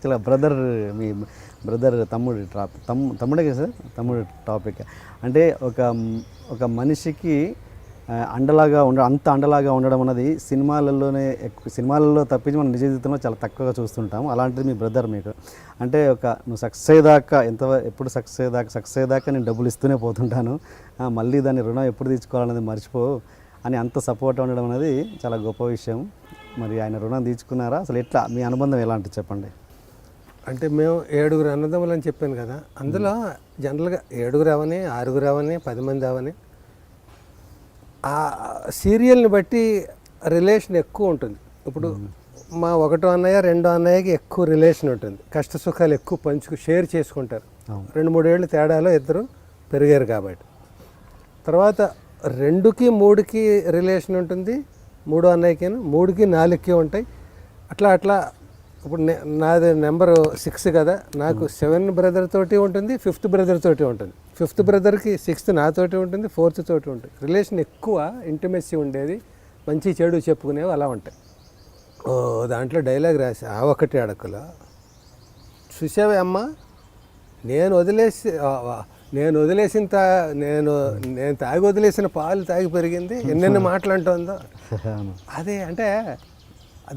యాక్చువల్గా బ్రదర్, మీ బ్రదర్ తమ్ముడే కదా సార్, తమ్ముడు టాపిక్ అంటే ఒక మనిషికి అండలాగా అంత అండలాగా ఉండడం అన్నది సినిమాలలో తప్పించి మనం నిజ జీవితంలో చాలా తక్కువగా చూస్తుంటాం. అలాంటిది మీ బ్రదర్ మీకు అంటే నువ్వు సక్సెస్ అయ్యేదాకా ఎప్పుడు సక్సెస్ అయ్యేదాకా నేను డబ్బులు ఇస్తూనే పోతుంటాను, మళ్ళీ దాన్ని రుణం ఎప్పుడు తీర్చుకోవాలనేది మర్చిపో అని అంత సపోర్ట్ ఉండడం అనేది చాలా గొప్ప విషయం. మరి ఆయన రుణం తీర్చుకున్నారా? అసలు ఎట్లా మీ అనుబంధం ఎలాంటి చెప్పండి. అంటే మేము 7 అన్నదమ్ములు అని చెప్పాను కదా, అందులో జనరల్గా 7 అవని 6 అవని 10 మంది అవని ఆ సీరియల్ని బట్టి రిలేషన్ ఎక్కువ ఉంటుంది. ఇప్పుడు మా 1 అన్నయ్య 2 అన్నయ్యకి ఎక్కువ రిలేషన్ ఉంటుంది, కష్ట సుఖాలు ఎక్కువ షేర్ చేసుకుంటారు. 2-3 ఏళ్ళు తేడాలో ఇద్దరు పెరిగారు కాబట్టి. తర్వాత 2కి 3కి రిలేషన్ ఉంటుంది, 3 అన్నయ్యకి 3కి 4కి ఉంటాయి. అట్లా ఇప్పుడు నాది నెంబర్ 6 కదా, నాకు 7 బ్రదర్ తోటి ఉంటుంది, 5th బ్రదర్ తోటి ఉంటుంది. 5th బ్రదర్కి 6th నాతోటి ఉంటుంది, 4th తోటి ఉంటుంది. రిలేషన్ ఎక్కువ ఇంటిమెసీ ఉండేది, మంచి చెడు చెప్పుకునేవి అలా ఉంటాయి. దాంట్లో డైలాగ్ రాసి ఆ ఒకటి అడకలో చూసావే అమ్మ, నేను తాగి వదిలేసిన పాలు తాగి పెరిగింది, ఎన్నెన్ని మాటలు అంటుందో అదే. అంటే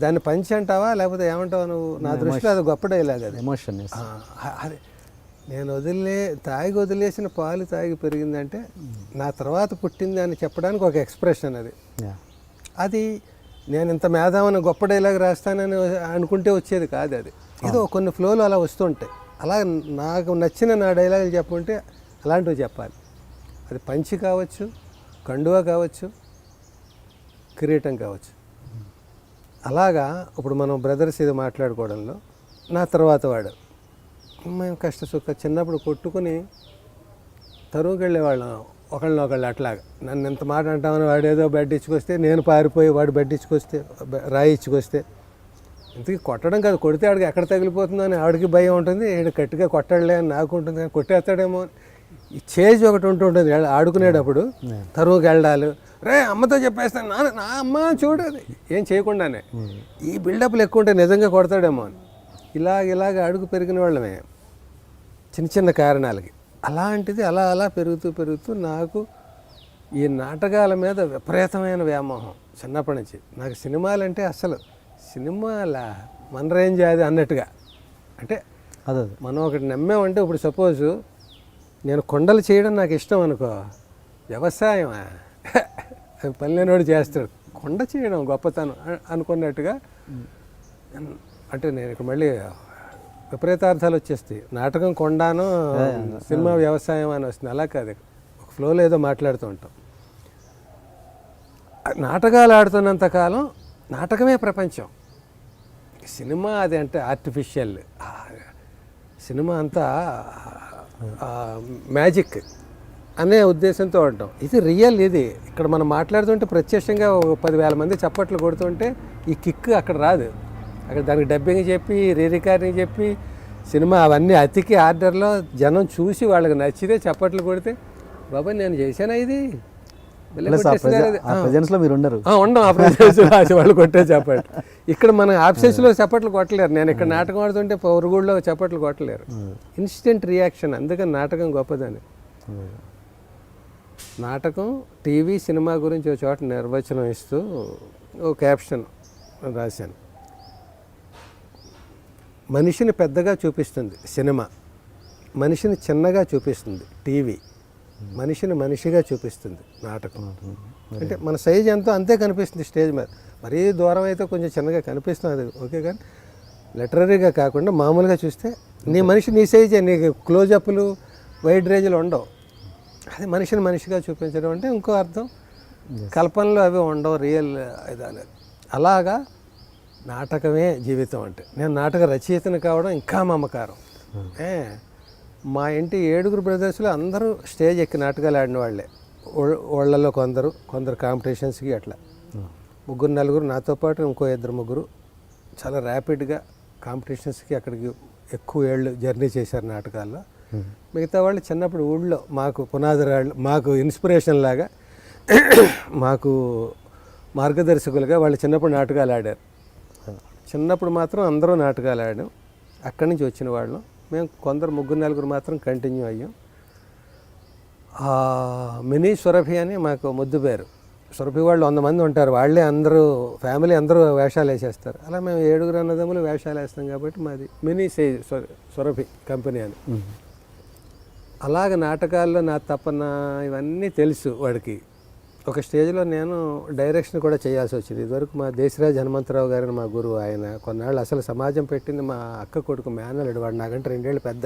దాన్ని పంచి అంటావా లేకపోతే ఏమంటావా నువ్వు? నా దృష్టిలో అది గొప్ప డైలాగ్, అది ఎమోషన్. అదే తాగి వదిలేసిన పాలు తాగి పెరిగిందంటే నా తర్వాత పుట్టింది అని చెప్పడానికి ఒక ఎక్స్ప్రెషన్ అది. అది నేను ఇంత మేధావని గొప్ప డైలాగ్ రాస్తానని అనుకుంటే వచ్చేది కాదు. అది ఏదో కొన్ని ఫ్లోలు అలా వస్తుంటాయి. అలా నాకు నచ్చిన నా డైలాగులు చెప్పుకుంటే అలాంటివి చెప్పాలి. అది పంచి కావచ్చు, కండువా కావచ్చు, కిరీటం కావచ్చు. అలాగా ఇప్పుడు మనం బ్రదర్స్ ఇది మాట్లాడుకోవడంలో నా తర్వాత వాడు, మేము చిన్నప్పుడు కొట్టుకుని తరువుకి వెళ్ళేవాళ్ళం ఒకళ్ళనొకళ్ళు. అట్లాగా నన్ను ఎంత మాట అంటామని వాడు ఏదో బెడ్ ఇచ్చుకొస్తే నేను పారిపోయి వాడు బెడ్ ఇచ్చుకొస్తే రాయి ఇచ్చుకొస్తే, ఇంతకీ కొట్టడం కాదు, కొడితే ఆడికి ఎక్కడ తగిలిపోతుందో అని ఆవిడకి భయం ఉంటుంది, ఈడు గట్టిగా కొట్టడలే అని నాకు ఉంటుంది, కానీ కొట్టేస్తాడేమో ఈ చేజ్ ఒకటి ఉంటుంటుంది ఆడుకునేటప్పుడు. తరువుకి వెళ్ళాలి, రే అమ్మతో చెప్పేస్తాను, నా అమ్మ చూడదు ఏం చేయకుండానే. ఈ బిల్డప్లు ఎక్కువ ఉంటే నిజంగా కొడతాడేమో అని ఇలాగ అడుగు పెరిగిన వాళ్ళమే చిన్న కారణాలకి. అలాంటిది అలా పెరుగుతూ నాకు ఈ నాటకాల మీద విపరీతమైన వ్యామోహం చిన్నప్పటి నుంచి. నాకు సినిమాలంటే అసలు సినిమాల మన రేంజ్ అది అన్నట్టుగా. అంటే అదే మనం ఒకటి నమ్మామంటే, ఇప్పుడు సపోజ్ నేను కొండలు చేయడం నాకు ఇష్టం అనుకో, వ్యవసాయమా పనిలేనోడు చేస్తాడు, కొండ చేయడం గొప్పతనం అనుకున్నట్టుగా. అంటే నేను ఇక్కడ మళ్ళీ విపరీతార్థాలు వచ్చేస్తాయి. నాటకం కొండాను, సినిమా వ్యవసాయం అని వస్తుంది. అలా కాదు, ఒక ఫ్లోలో ఏదో మాట్లాడుతూ ఉంటాం. నాటకాలు ఆడుతున్నంతకాలం నాటకమే ప్రపంచం, సినిమా అది అంటే ఆర్టిఫిషియల్. సినిమా అంతా మ్యాజిక్ అనే ఉద్దేశంతో ఉంటాం. ఇది రియల్. ఇది ఇక్కడ మనం మాట్లాడుతుంటే ప్రత్యక్షంగా 10,000 మంది చప్పట్లు కొడుతుంటే ఈ కిక్ అక్కడ రాదు. అక్కడ దానికి డబ్బింగ్ చెప్పి, రీరికార్డింగ్ చెప్పి, సినిమా అవన్నీ అతికి ఆర్డర్లో జనం చూసి వాళ్ళకి నచ్చితే చప్పట్లు కొడితే, బాబా నేను చేశానా ఇది ఉండం వాళ్ళు కొట్టే చప్పట్లు. ఇక్కడ మన ఆఫీసెస్లో చప్పట్లు కొట్టలేరు. నేను ఇక్కడ నాటకం ఆడుతుంటే పొరుగుళ్ళలో చప్పట్లు కొట్టలేరు. Instant reaction. అందుకని నాటకం గొప్పదని. నాటకం, టీవీ, సినిమా గురించి ఒక చోట నిర్వచనం ఇస్తూ ఓ క్యాప్షన్ రాశాను. మనిషిని పెద్దగా చూపిస్తుంది సినిమా, మనిషిని చిన్నగా చూపిస్తుంది టీవీ, మనిషిని మనిషిగా చూపిస్తుంది నాటకం. అంటే మన సైజ్ ఎంతో అంతే కనిపిస్తుంది స్టేజ్ మీద. మరీ దూరం అయితే కొంచెం చిన్నగా కనిపిస్తుంది, ఓకే. కానీ లిటరరీగా కాకుండా మామూలుగా చూస్తే నీ మనిషి నీ సైజే, నీకు క్లోజప్లు వైడ్ రేంజ్లు ఉండవు. అది మనిషిని మనిషిగా చూపించడం అంటే ఇంకో అర్థం. కల్పనలు అవి ఉండవు, రియల్ ఇదాలి. అలాగా నాటకమే జీవితం అంటే. నేను నాటక రచయితను కావడం ఇంకా మమకారం. మా ఇంటి 7 బ్రదర్స్లో అందరూ స్టేజ్ ఎక్కి నాటకాలు ఆడిన వాళ్ళే. వాళ్ళలో కొందరు కాంపిటీషన్స్కి అట్లా 3-4 నాతో పాటు ఇంకో 2-3 చాలా ర్యాపిడ్గా కాంపిటీషన్స్కి అక్కడికి ఎక్కువ ఏళ్ళు జర్నీ చేశారు నాటకాల్లో. మిగతా వాళ్ళు చిన్నప్పుడు ఊళ్ళో మాకు పునాదిరాళ్ళు, మాకు ఇన్స్పిరేషన్ లాగా, మాకు మార్గదర్శకులుగా వాళ్ళు చిన్నప్పుడు నాటకాలు ఆడారు. చిన్నప్పుడు మాత్రం అందరూ నాటకాలు ఆడాం. అక్కడి నుంచి వచ్చిన వాళ్ళం. మేము కొందరు 3-4 మాత్రం కంటిన్యూ అయ్యాం. మినీ సురభి అని మాకు ముద్దు పేరు. సురభి వాళ్ళు 100 మంది ఉంటారు, వాళ్ళే అందరూ ఫ్యామిలీ అందరూ వేషాలు వేసేస్తారు. అలా మేము 7 అన్నదమ్ములు వేషాలు వేస్తాం కాబట్టి మాది మినీ సురభి కంపెనీ అని. అలాగ నాటకాల్లో నా తపన ఇవన్నీ తెలుసు వాడికి. ఒక స్టేజ్లో నేను డైరెక్షన్ కూడా చేయాల్సి వచ్చింది. ఇదివరకు మా దేశరాజ్ హనుమంతరావు గారిని మా గురువు, ఆయన కొన్నాళ్ళు అసలు సమాజం పెట్టింది మా అక్క కొడుకు మేనల్లుడు, వాడు నాకంటే 2 ఏళ్ళు పెద్ద.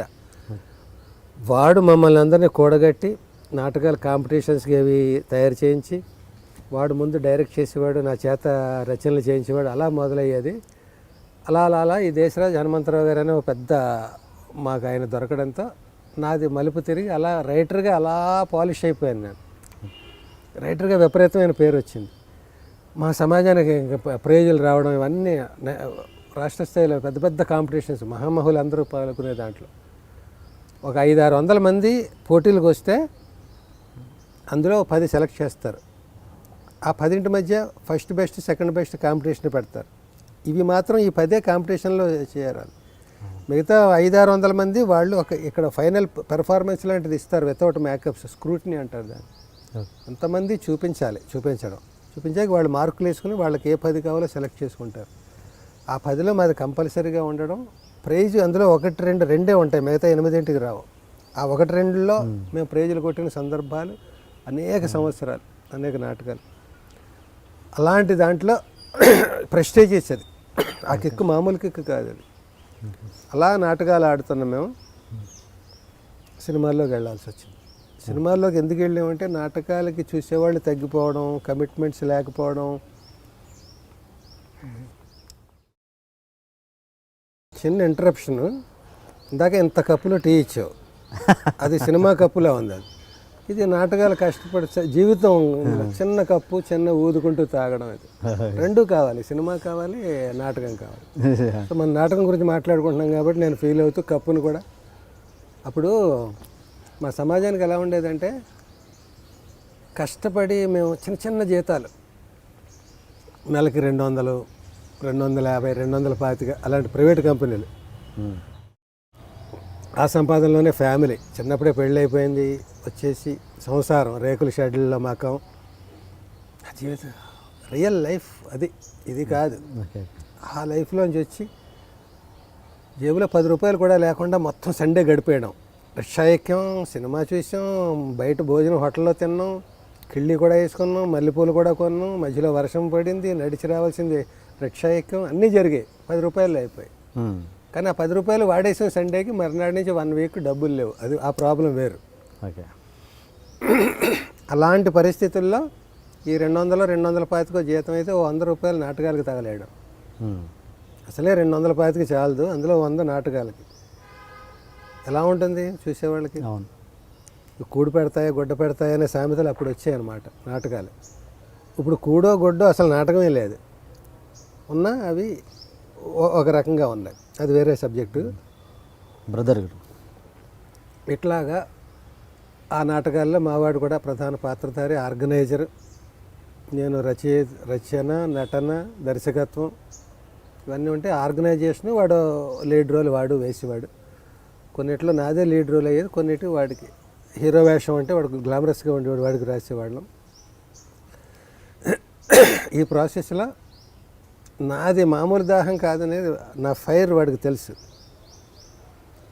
వాడు మమ్మల్ని అందరినీ కూడగట్టి నాటకాల కాంపిటీషన్స్కి అవి తయారు చేయించి వాడు ముందు డైరెక్ట్ చేసేవాడు, నా చేత రచనలు చేయించేవాడు. అలా మొదలయ్యేది. అలా ఈ దేశరాజ్ హనుమంతరావు గారు అనే ఒక పెద్ద మాకు ఆయన దొరకడంతో నాది మలుపు తిరిగి అలా రైటర్గా అలా పాలిష్ అయిపోయాను. నేను రైటర్గా విపరీతమైన పేరు వచ్చింది. మా సమాజానికి ప్రైజులు రావడం, ఇవన్నీ రాష్ట్ర స్థాయిలో పెద్ద పెద్ద కాంపిటీషన్స్, మహామహులు అందరూ పాల్గొనే దాంట్లో ఒక 500-600 మంది పోటీలకు వస్తే అందులో 10 సెలెక్ట్ చేస్తారు. ఆ 10 మధ్య first best, second best competition పెడతారు. ఇవి మాత్రం ఈ 10 కాంపిటీషన్లో చేరాలి. మిగతా 500-600 మంది వాళ్ళు ఇక్కడ ఫైనల్ పెర్ఫార్మెన్స్ లాంటిది ఇస్తారు, వితౌట్ మేకప్స్, స్క్రూటినీ అంటారు దాన్ని. అంతమంది చూపించాక వాళ్ళు మార్కులు వేసుకుని వాళ్ళకి ఏ 10 కావాలో సెలెక్ట్ చేసుకుంటారు. ఆ 10లో మాది కంపల్సరీగా ఉండడం. ప్రైజ్ అందులో 1-2 ఉంటాయి, మిగతా 8 రావు. ఆ 1-2లో మేము ప్రైజులు కొట్టిన సందర్భాలు అనేక సంవత్సరాలు, అనేక నాటకాలు. అలాంటి దాంట్లో ప్రెస్టేజ్ ఇచ్చేది. ఆ కిక్కు మామూలు కిక్కు కాదు అది. అలా నాటకాలు ఆడుతున్నాం మేము. సినిమాల్లోకి వెళ్ళాల్సి వచ్చింది. సినిమాల్లోకి ఎందుకు వెళ్ళామంటే నాటకాలకి చూసేవాళ్ళు తగ్గిపోవడం, కమిట్మెంట్స్ లేకపోవడం. చిన్న ఇంటరప్షన్. ఇందాక ఇంత కప్పులో టీ ఇచ్చావు, అది సినిమా కప్పులో ఉంది. అది ఇది నాటకాలు కష్టపడి జీవితం చిన్న కప్పు, చిన్న ఊదుకుంటూ తాగడం. అది రెండూ కావాలి, సినిమా కావాలి, నాటకం కావాలి. సో మన నాటకం గురించి మాట్లాడుకుంటున్నాం కాబట్టి నేను ఫీల్ అవుతూ కప్పును కూడా. అప్పుడు మా సమాజానికి ఎలా ఉండేదంటే కష్టపడి మేము చిన్న జీతాలు, నెలకి 200, 250, 225 అలాంటి ప్రైవేట్ కంపెనీలు. ఆ సంపాదనలోనే ఫ్యామిలీ. చిన్నప్పుడే పెళ్ళి అయిపోయింది, వచ్చేసి సంసారం, రేకుల షెడ్యూల్లో మాకం. జీవితం రియల్ లైఫ్ అది, ఇది కాదు. ఆ లైఫ్లోంచి వచ్చి జేబులో 10 రూపాయలు కూడా లేకుండా మొత్తం సండే గడిపేయడం. రిక్షా ఎక్కాం, సినిమా చూసాం, బయట భోజనం హోటల్లో తిన్నాం, కిళ్ళి కూడా వేసుకున్నాం, మల్లెపూలు కూడా కొన్నాం, మధ్యలో వర్షం పడింది, నడిచి రావాల్సింది, రిక్షా ఎక్కాం, అన్నీ జరిగాయి. 10 రూపాయలు అయిపోయాయి. కానీ ఆ 10 రూపాయలు వాడేసిన సండేకి మరునాడు నుంచి 1 వీక్ డబ్బులు లేవు. అది ఆ ప్రాబ్లం వేరు. ఓకే. అలాంటి పరిస్థితుల్లో ఈ 200, 225 జీతం అయితే 100 రూపాయలు నాటకాలకి తగలేయడం. అసలే 225 చాలదు, అందులో 100 నాటకాలకి. ఎలా ఉంటుంది చూసేవాళ్ళకి? కూడు పెడతాయా గుడ్డ పెడతాయా అనే సామెతలు అప్పుడు వచ్చాయన్నమాట నాటకాలు. ఇప్పుడు కూడో గుడ్డో అసలు నాటకమే లేదు. ఉన్నా అవి ఒక రకంగా ఉన్నాయి, అది వేరే సబ్జెక్టు. బ్రదర్ ఇట్లాగా ఆ నాటకాల్లో మావాడు కూడా ప్రధాన పాత్రధారి, ఆర్గనైజర్. నేను రచన, నటన, దర్శకత్వం ఇవన్నీ ఉంటే ఆర్గనైజేషన్ వాడు లీడ్ రోల్ వాడు వేసేవాడు. కొన్నిట్లో నాదే లీడ్ రోల్ అయ్యేది, కొన్నిటి వాడికి హీరో వేషం అంటే వాడికి గ్లామరస్గా ఉండేవాడు, వాడికి రాసేవాళ్ళం. ఈ ప్రాసెస్లో నాది మామూలు దాహం కాదనేది నా ఫైర్ వాడికి తెలుసు.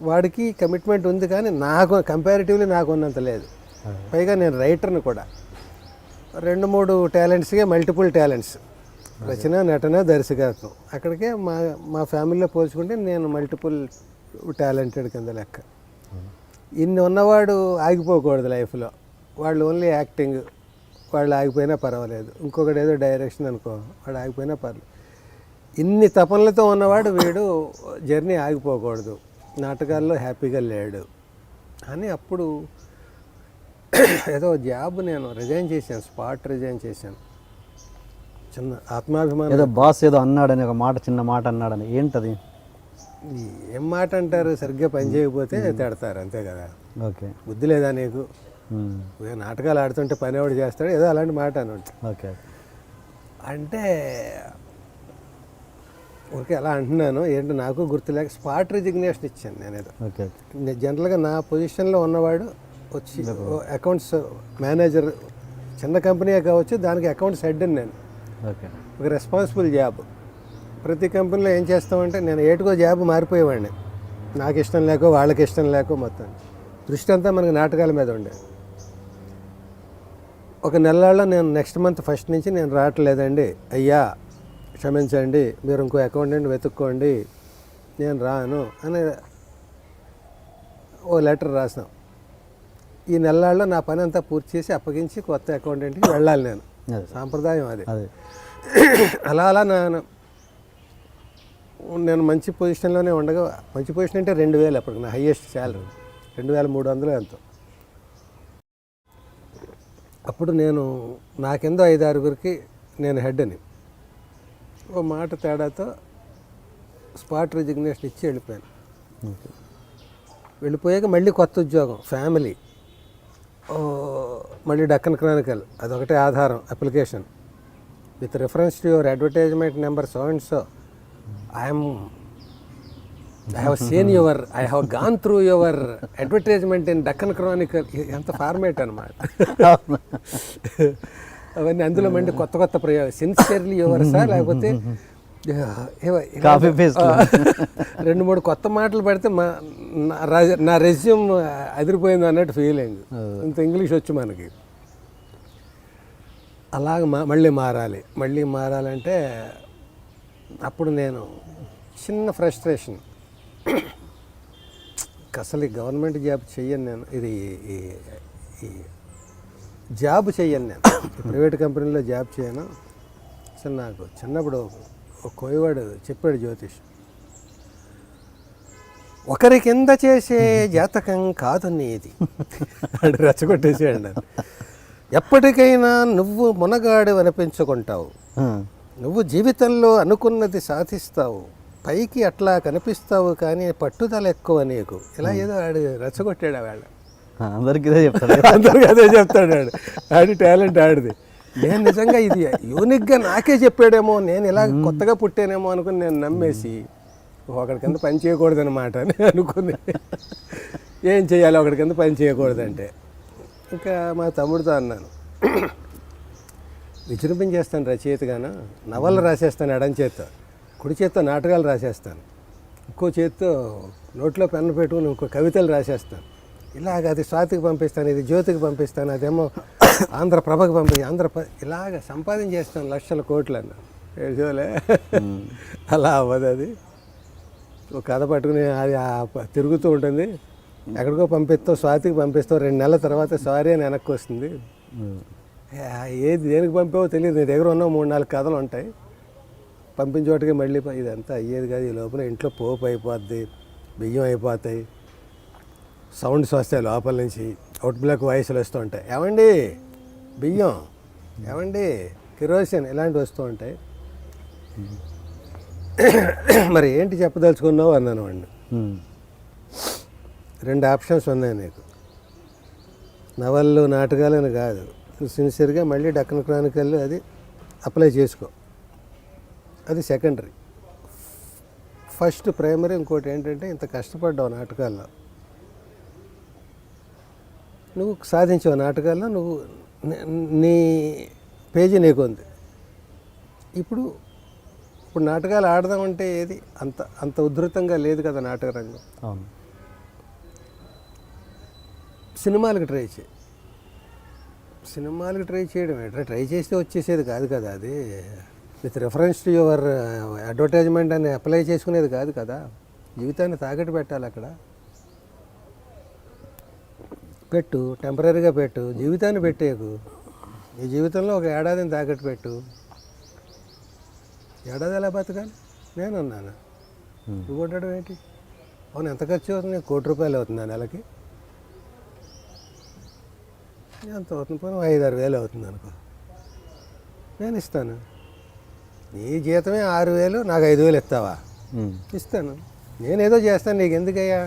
వాడికి కమిట్మెంట్ ఉంది కానీ నాకు కంపారిటివ్లీ నాకు ఉన్నంత లేదు. పైగా నేను రైటర్ని కూడా. 2-3 టాలెంట్స్గా మల్టిపుల్ టాలెంట్స్, రచన, నటన, దర్శకత్వం. అక్కడికే మా ఫ్యామిలీలో పోల్చుకుంటే నేను మల్టిపుల్ టాలెంటెడ్ కింద లెక్క. ఇన్ని ఉన్నవాడు ఆగిపోకూడదు లైఫ్లో. వాళ్ళు ఓన్లీ యాక్టింగ్, వాళ్ళు ఆగిపోయినా పర్వాలేదు. ఇంకొకటి ఏదో డైరెక్షన్ అనుకో, వాడు ఆగిపోయినా పర్లేదు. ఇన్ని తపనలతో ఉన్నవాడు వీడు జర్నీ ఆగిపోకూడదు, నాటకాల్లో హ్యాపీగా లేడు అని. అప్పుడు ఏదో జాబ్ నేను రిజైన్ చేశాను, స్పాట్ రిజైన్ చేశాను. చిన్న ఆత్మాభిమానం. ఏదో బాస్ ఏదో అన్నాడని ఒక మాట, చిన్న మాట అన్నాడని. ఏంటది? ఏం మాట అంటారు? సరిగ్గా పని చేయకపోతే తిడతారు, అంతే కదా. ఓకే. బుద్ధి లేదా నీకు? నాటకాలు ఆడుతుంటే పని ఎవడు చేస్తాడు, ఏదో అలాంటి మాట అని. ఓకే. అంటే ఓకే అలా అంటున్నాను, ఏంటో నాకు గుర్తులేక స్పాట్ రిజిగ్నేషన్ ఇచ్చాను నేను ఏదో. ఓకే జనరల్గా నా పొజిషన్లో ఉన్నవాడు వచ్చి అకౌంట్స్ మేనేజర్, చిన్న కంపెనీయే కావచ్చు, దానికి అకౌంట్స్ హెడ్ అని నేను. ఓకే ఒక రెస్పాన్సిబుల్ జాబ్. ప్రతి కంపెనీలో ఏం చేస్తామంటే నేను ఏటుకో జాబ్ మారిపోయేవాడిని, నాకు ఇష్టం లేకో వాళ్ళకి ఇష్టం లేకో, మొత్తం దృష్టి అంతా మనకి నాటకాల మీద ఉండే. ఒక నెలలో నేను నెక్స్ట్ మంత్ ఫస్ట్ నుంచి నేను రావట్లేదండి అయ్యా, క్షమించండి, మీరు ఇంకో అకౌంటెంట్ వెతుక్కోండి, నేను రాను అని ఓ లెటర్ రాసినాం. ఈ నెలల్లో నా పని అంతా పూర్తి చేసి అప్పగించి కొత్త అకౌంటెంట్కి వెళ్ళాలి నేను. సాంప్రదాయం అది. అలా అలా నేను మంచి పొజిషన్లోనే ఉండగా, మంచి పొజిషన్ అంటే 2000 అప్పటికి నా హైయెస్ట్ శాలరీ 2300 ఎంతో. అప్పుడు నేను నాకెందో 5-6గురికి నేను హెడ్ అని ఓ మాట తేడాతో స్పాట్ రిజిగ్నేషన్ ఇచ్చి వెళ్ళిపోయాను. వెళ్ళిపోయాక మళ్ళీ కొత్త ఉద్యోగం, ఫ్యామిలీ, మళ్ళీ డక్కన్ క్రానికల్, అదొకటే ఆధారం application with reference to your advertisement number so and so. I have seen your, I have gone through your advertisement in Deccan Chronicle. ఎంత ఫార్మేట్ అనమాట అవన్నీ. అందులో మళ్ళీ కొత్త కొత్త ప్రయోగం, సిన్సియర్లీ యువర్సా లేకపోతే కాపీ పేస్ట్ 2-3 కొత్త మాటలు పెడితే నా రెజ్యూమ్ అదిరిపోయింది అన్నట్టు ఫీలింగ్. ఇంత ఇంగ్లీష్ వచ్చి మనకి. అలాగ మళ్ళీ మారాలంటే అప్పుడు నేను చిన్న ఫ్రస్ట్రేషన్, అసలు ఈ గవర్నమెంట్ జాబ్ చెయ్యను నేను, ఇది ఈ జాబ్ చెయ్యను నేను, ప్రైవేట్ కంపెనీలో జాబ్ చేయను. అసలు నాకు చిన్నప్పుడు ఒక కోయవాడు చెప్పాడు జ్యోతిష్, ఒకరి కింద చేసే జాతకం కాదు నీది అని రెచ్చగొట్టేసాడు నన్ను. ఎప్పటికైనా నువ్వు మునగాడు అనిపించుకుంటావు, నువ్వు జీవితంలో అనుకున్నది సాధిస్తావు, పైకి అట్లా కనిపిస్తావు కానీ పట్టుదల ఎక్కువ నీకు. ఇలా ఏదో ఆడు రెచ్చగొట్టాడు వాడు. అందరికీ అదే చెప్తాడు. అందరికీ అదే చెప్తాడు ఆడు. ఆడి టాలెంట్ ఆడిది. నేను నిజంగా ఇది యూనిక్గా నాకే చెప్పాడేమో, నేను ఇలా కొత్తగా పుట్టానేమో అనుకుని నేను నమ్మేసి ఒకడి కింద పని చేయకూడదు అనమాట అని అనుకుని, ఏం చేయాలి ఒకడి కింద పని చేయకూడదంటే. ఇంకా మా తమ్ముడితో అన్నాను, విజృంభించేస్తాను రచయితగాను, నవలు రాసేస్తాను ఎడం చేత్తో, కుడి చేత్తో నాటకాలు రాసేస్తాను, ఇంకో చేత్తో నోట్లో పెన్ను పెట్టుకుని ఇంకో కవితలు రాసేస్తాను. ఇలాగ అది స్వాతికి పంపిస్తాను, ఇది జ్యోతికి పంపిస్తాను, అదేమో ఆంధ్రప్రభకి ఇలాగ సంపాదన చేస్తాను లక్షల కోట్లు అన్న. ఏడ్చోలే, అలా అవ్వదు. అది ఒక కథ పట్టుకుని అది తిరుగుతూ ఉంటుంది, ఎక్కడికో పంపిస్తావు, స్వాతికి పంపిస్తావు, 2 నెలల తర్వాత సారీ అని వెనక్కి వస్తుంది. ఏది దేనికి పంపావో తెలియదు, నీ దగ్గర ఉన్న 3-4 కథలు ఉంటాయి, పంపించోటికి మళ్ళీ ఇదంతా అయ్యేది కాదు. ఈ లోపల ఇంట్లో పోపు అయిపోద్ది, బియ్యం అయిపోతాయి, సౌండ్స్ వస్తాయి లోపల నుంచి, అవుట్ బ్లాక్ వాయిస్లు వస్తూ ఉంటాయి, ఏమండి బియ్యం, ఏమండి కిరోసిన్, ఇలాంటివి వస్తూ ఉంటాయి. మరి ఏంటి చెప్పదలుచుకున్నావు అన్నాను వాడిని. 2 ఆప్షన్స్ ఉన్నాయి నీకు, నవళ్ళు నాటకాలు అని కాదు, నువ్వు సిన్సియర్గా మళ్ళీ డక్కన్ క్రానికల్ అది అప్లై చేసుకో, అది సెకండరీ. First primary. ఇంకోటి ఏంటంటే ఇంత కష్టపడ్డావు నాటకాల్లో, నువ్వు సాధించావు నాటకాల్లో, నువ్వు నీ పేజీ నీకు ఉంది. ఇప్పుడు నాటకాలు ఆడదామంటే ఏది అంత ఉధృతంగా లేదు కదా నాటక రంగం. అవును. సినిమాలకు ట్రై చేయి. సినిమాలకు ట్రై చేయడం ఏంటంటే ట్రై చేస్తే వచ్చేసేది కాదు కదా, అది with reference to your advertisement అని అప్లై చేసుకునేది కాదు కదా. జీవితాన్ని తాకట్టు పెట్టాలి అక్కడ. పెట్టు, టెంపరీగా పెట్టు, జీవితాన్ని పెట్టేకు. ఈ జీవితంలో ఒక ఏడాదిని తాకట్టు పెట్టు. ఏడాది ఎలా బతకాలి నేను అన్నాను. నువ్వు కొట్టడం ఏంటి? అవును, ఎంత ఖర్చు అవుతుంది? 1 కోటి రూపాయలు అవుతుంది ఆ నెలకి. ఎంత అవుతుంది? పోనీ 5-6 వేలు అవుతుంది అనుకో, నేను ఇస్తాను. నీ జీతమే 6,000, నాకు 5,000 ఇస్తావా? ఇస్తాను. నేనేదో చేస్తాను, నీకు ఎందుకయ్యా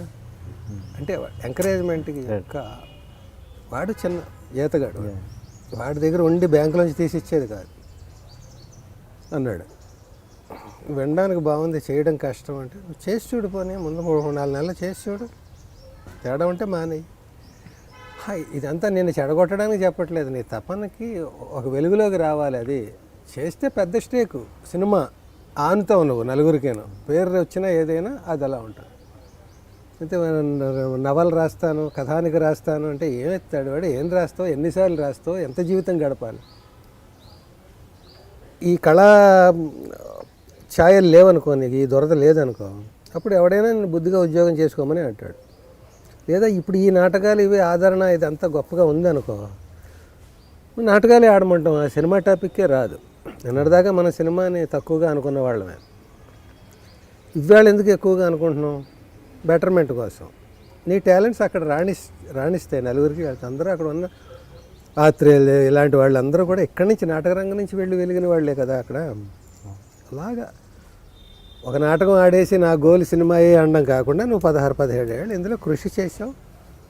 అంటే ఎంకరేజ్మెంట్కి. వాడు చిన్న జీతగాడు, వాడి దగ్గర ఉండి బ్యాంకులోంచి తీసి ఇచ్చేది కాదు అన్నాడు. వినడానికి బాగుంది, చేయడం కష్టం అంటే నువ్వు చేసి చూడు, పోనీ ముందు 3-4 నెలలు చేసి చూడు, తేడా ఉంటే మానేయి. ఇదంతా నేను చెడగొట్టడానికి చెప్పట్లేదు, నీ తపనకి ఒక వెలుగులోకి రావాలి. అది చేస్తే పెద్ద స్టేకు సినిమా ఆనుతావు నువ్వు నలుగురికేను, పేరు వచ్చినా ఏదైనా అది అలా ఉంటుంది. అయితే నవలు రాస్తాను, కథానిక రాస్తాను అంటే ఏమెత్తాడు వాడు, ఏం రాస్తావు, ఎన్నిసార్లు రాస్తావు, ఎంత జీవితం గడపాలి? ఈ కళా ఛాయలు లేవనుకో, నీకు ఈ దొరద లేదనుకో, అప్పుడు ఎవడైనా నేను బుద్ధిగా ఉద్యోగం చేసుకోమని అంటాడు. లేదా ఇప్పుడు ఈ నాటకాలు ఇవి ఆదరణ ఇదంతా గొప్పగా ఉందనుకో, నాటకాలే ఆడమంటాం, ఆ సినిమా టాపిక్కే రాదు. నిన్నటిదాకా మన సినిమాని తక్కువగా అనుకున్న వాళ్ళమే, ఇవాళ ఎందుకు ఎక్కువగా అనుకుంటున్నాం? బెటర్మెంట్ కోసం. నీ టాలెంట్స్ అక్కడ రాణిస్తే నలుగురికి వెళ్తే, అందరూ అక్కడ ఉన్న ఆత్రేయులు ఇలాంటి వాళ్ళందరూ కూడా ఇక్కడి నుంచి నాటకరంగం నుంచి వెళ్ళి వెలిగిన వాళ్ళే కదా అక్కడ. అలాగా ఒక నాటకం ఆడేసి నా గోల్ సినిమా అనడం కాకుండా నువ్వు 16-17 ఏళ్ళు ఇందులో కృషి చేసావు,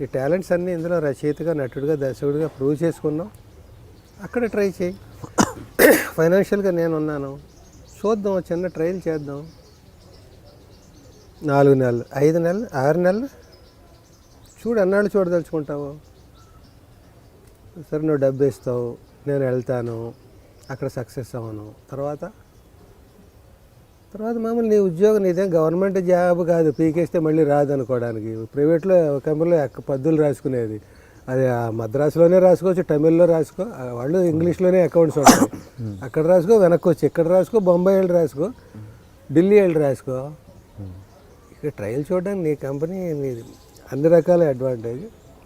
ఈ టాలెంట్స్ అన్నీ ఇందులో రచయితగా, నటుడిగా, దర్శకుడిగా ప్రూవ్ చేసుకున్నావు. అక్కడ ట్రై చేయి. ఫైనాన్షియల్గా నేనున్నాను, చూద్దాం, చిన్న ట్రైల్ చేద్దాం. 4 నెలలు, 5 నెలలు, 6 నెలలు చూడు, అన్నాళ్ళు చూడదలుచుకుంటావు. సరే నువ్వు డబ్బు ఇస్తావు, నేను వెళ్తాను, అక్కడ సక్సెస్ అవ్వను, తర్వాత మామూలు నీ ఉద్యోగం, నీదేం గవర్నమెంట్ జాబ్ కాదు, పీకేస్తే మళ్ళీ రాదు అనుకోవడానికి. ప్రైవేట్లో కంపెనీలో పద్దులు రాసుకునేది, అది మద్రాసులోనే రాసుకోవచ్చు, తమిళ్లో రాసుకో, వాళ్ళు ఇంగ్లీష్లోనే అకౌంట్స్ ఉంటాయి, అక్కడ రాసుకో, వెనక్కి వచ్చి ఇక్కడ రాసుకో, బొంబాయి వెళ్ళి రాసుకో, ఢిల్లీ వెళ్ళి రాసుకో. ఇక్కడ ట్రయల్ చూడడానికి నీ కంపెనీ నీది అన్ని రకాల అడ్వాంటేజ్.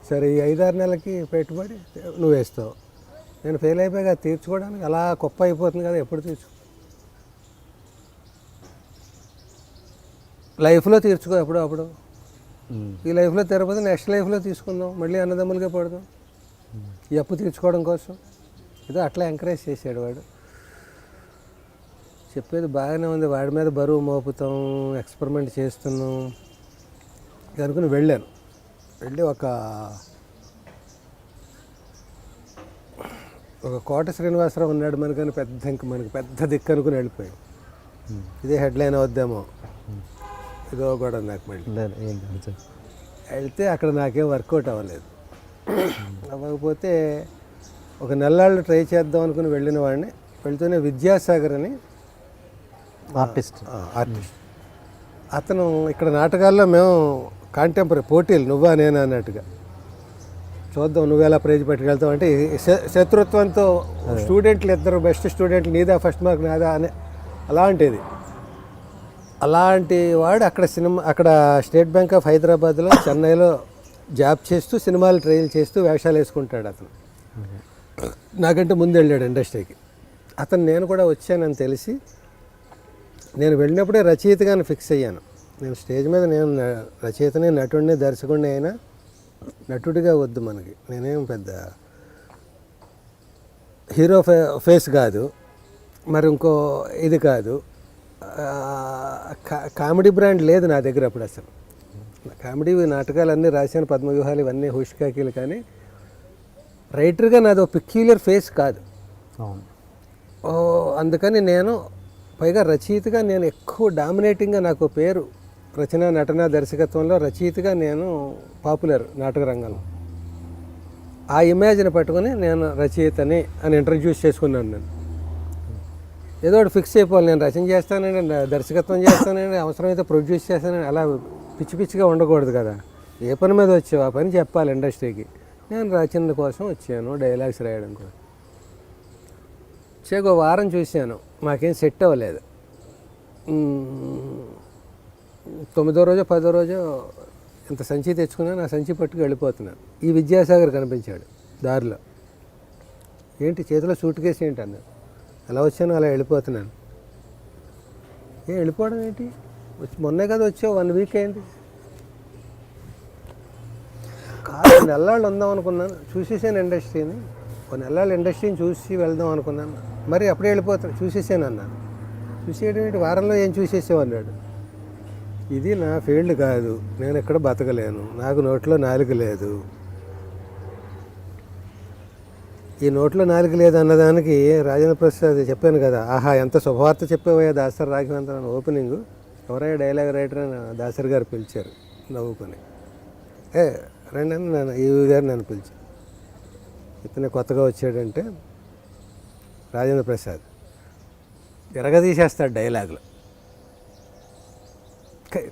సరే ఈ 5-6 నెలలకి పెట్టుబడి నువ్వు వేస్తావు, నేను ఫెయిల్ అయిపోయాక తీర్చుకోవడానికి అలా గొప్ప అయిపోతుంది కదా, ఎప్పుడు తీర్చు, లైఫ్లో తీర్చుకో అప్పుడు. ఈ లైఫ్లో తెరపోతే నెక్స్ట్ లైఫ్లో తీసుకుందాం, మళ్ళీ అన్నదమ్ములుగా పడదాం ఈ అప్పు తీర్చుకోవడం కోసం. ఏదో అట్లా ఎంకరేజ్ చేశాడు వాడు. చెప్పేది బాగానే ఉంది, వాడి మీద బరువు మోపుతాం, ఎక్స్పెరిమెంట్ చేస్తున్నాం అనుకుని వెళ్ళాను. వెళ్ళి ఒక కోట శ్రీనివాసరావు ఉన్నాడు మనకని మనకి పెద్ద దిక్కు అనుకుని వెళ్ళిపోయాం. ఇదే హెడ్లైన్ అవుద్దేమో, ఇదో కూడా నాకు మళ్ళీ వెళ్తే అక్కడ నాకేం వర్కౌట్ అవ్వలేదు. అవ్వకపోతే ఒక నెల్లాళ్ళు ట్రై చేద్దాం అనుకుని వెళ్ళిన వాడిని, వెళ్తూనే విద్యాసాగర్ అని ఆర్టిస్ట్ అతను ఇక్కడ నాటకాల్లో మేము కాంటెంపరీ పోటీలు నువ్వా నేనా అన్నట్టుగా, చూద్దాం నువ్వు ఎలా ప్రైజ్ పట్టుకెళ్తావు అంటే, శత్రుత్వంతో స్టూడెంట్లు ఇద్దరు బెస్ట్ స్టూడెంట్లు, నీదా ఫస్ట్ మార్క్ నాదా అని అలాంటిది. అలాంటి వాడు అక్కడ స్టేట్ బ్యాంక్ ఆఫ్ హైదరాబాద్లో, చెన్నైలో జాబ్ చేస్తూ సినిమాలు ట్రైల్ చేస్తూ వేషాలు వేసుకుంటాడు అతను. నాకంటే ముందు వెళ్ళాడు ఇండస్ట్రీకి. నేను కూడా వచ్చానని తెలిసి నేను వెళ్ళినప్పుడే రచయితగానే ఫిక్స్ అయ్యాను. నేను స్టేజ్ మీద నేను రచయితనే, నటుడిని, దర్శకుడిని అయినా నటుడిగా వద్దు మనకి, నేనేం పెద్ద హీరో ఫేస్ కాదు, మరి ఇంకో ఇది కాదు, కామెడీ బ్రాండ్ లేదు నా దగ్గర అప్పుడు. అసలు కామెడీ నాటకాలన్నీ రాశాను, పద్మవ్యూహాలు ఇవన్నీ హుష్కాకీలు, కానీ రైటర్గా నాది ఒక పిక్యులర్ ఫేస్ కాదు. అందుకని నేను పైగా రచయితగా నేను ఎక్కువ డామినేటింగ్గా, నాకు పేరు రచన, నటన, దర్శకత్వంలో రచయితగా నేను పాపులర్ నాటక రంగంలో. ఆ ఇమేజ్ని పట్టుకొని నేను రచయితని అని ఇంట్రడ్యూస్ చేసుకున్నాను. నేను ఏదో ఒకటి ఫిక్స్ అయిపోవాలి, నేను రచన చేస్తానండి, దర్శకత్వం చేస్తానండి, అవసరమైతే ప్రొడ్యూస్ చేస్తానండి, అలా పిచ్చి పిచ్చిగా ఉండకూడదు కదా. ఏ పని మీద వచ్చావు ఆ పని చెప్పాలి ఇండస్ట్రీకి. నేను రచన కోసం వచ్చాను, డైలాగ్స్ రాయడం కోసం. ఒక వారం చూశాను, మాకేం సెట్ అవ్వలేదు. 9వ రోజో 10వ రోజో ఇంత సంచి తెచ్చుకున్నాను, ఆ సంచి పట్టుకు వెళ్ళిపోతున్నాను. ఈ విద్యాసాగర్ కనిపించాడు దారిలో. ఏంటి చేతిలో సూట్ కేసు ఏంటి అన్నాడు. ఎలా వచ్చాను అలా వెళ్ళిపోతున్నాను. వెళ్ళిపోవడం ఏంటి, మొన్నే కదా వచ్చావు, 1 వీక్ అయింది. కాదు నెల్లాళ్ళు ఉందాం అనుకున్నాను, చూసేసాను ఇండస్ట్రీని, 1 నెలలు ఇండస్ట్రీని చూసి వెళ్దాం అనుకున్నాను, మరి అప్పుడే వెళ్ళిపోతాను, చూసేసాను అన్నాను. చూసేయడం ఏంటి, వారంలో ఏం చూసేసావు అన్నాడు. ఇది నా ఫీల్డ్ కాదు, నేను ఎక్కడ బతకలేను, నాకు నోట్లో నాలుక లేదు, ఈ నోట్లో నాలుక లేదన్నదానికి రాజేంద్ర ప్రసాద్ చెప్పాను కదా, ఆహా ఎంత శుభవార్త చెప్పేవయ్యా దాసరి రాఘవేంద్ర అని ఓపెనింగ్ ఎవరైనా డైలాగ్ రైటర్ అని దాసరి గారు పిలిచారు నవ్వుకొని. రండి అని నన్ను ఈవి గారు నన్ను పిలిచారు. ఇతనే కొత్తగా వచ్చాడంటే రాజేంద్ర ప్రసాద్ ఎరగదీసేస్తాడు డైలాగులు.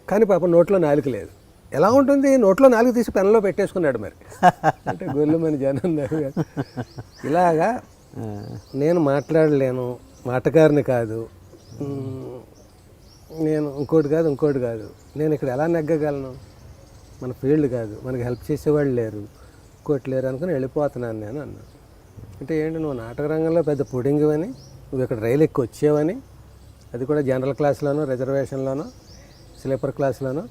కానీ పాపం నోట్లో నాలుక లేదు. ఎలా ఉంటుంది, నోట్లో నాలుగు తీసి పెన్లో పెట్టేసుకున్నాడు మరి. అంటే గొల్లుమని జనం నవ్వారు. ఇలాగా నేను మాట్లాడలేను, మాటగారిని కాదు, నేను ఇంకోటి కాదు, నేను ఇక్కడ ఎలా నెగ్గగలను, మన ఫీల్డ్ కాదు, మనకి హెల్ప్ చేసేవాళ్ళు లేరు, ఇంకోటి లేరు అనుకుని వెళ్ళిపోతున్నాను నేను అన్నాను. అంటే ఏంటి, నువ్వు నాటక రంగంలో పెద్ద పుడింగివని, నువ్వు ఇక్కడ రైలు ఎక్కి వచ్చేవని, అది కూడా జనరల్ క్లాస్లోనో రిజర్వేషన్లోనో స్లీపర్ క్లాస్లోనో.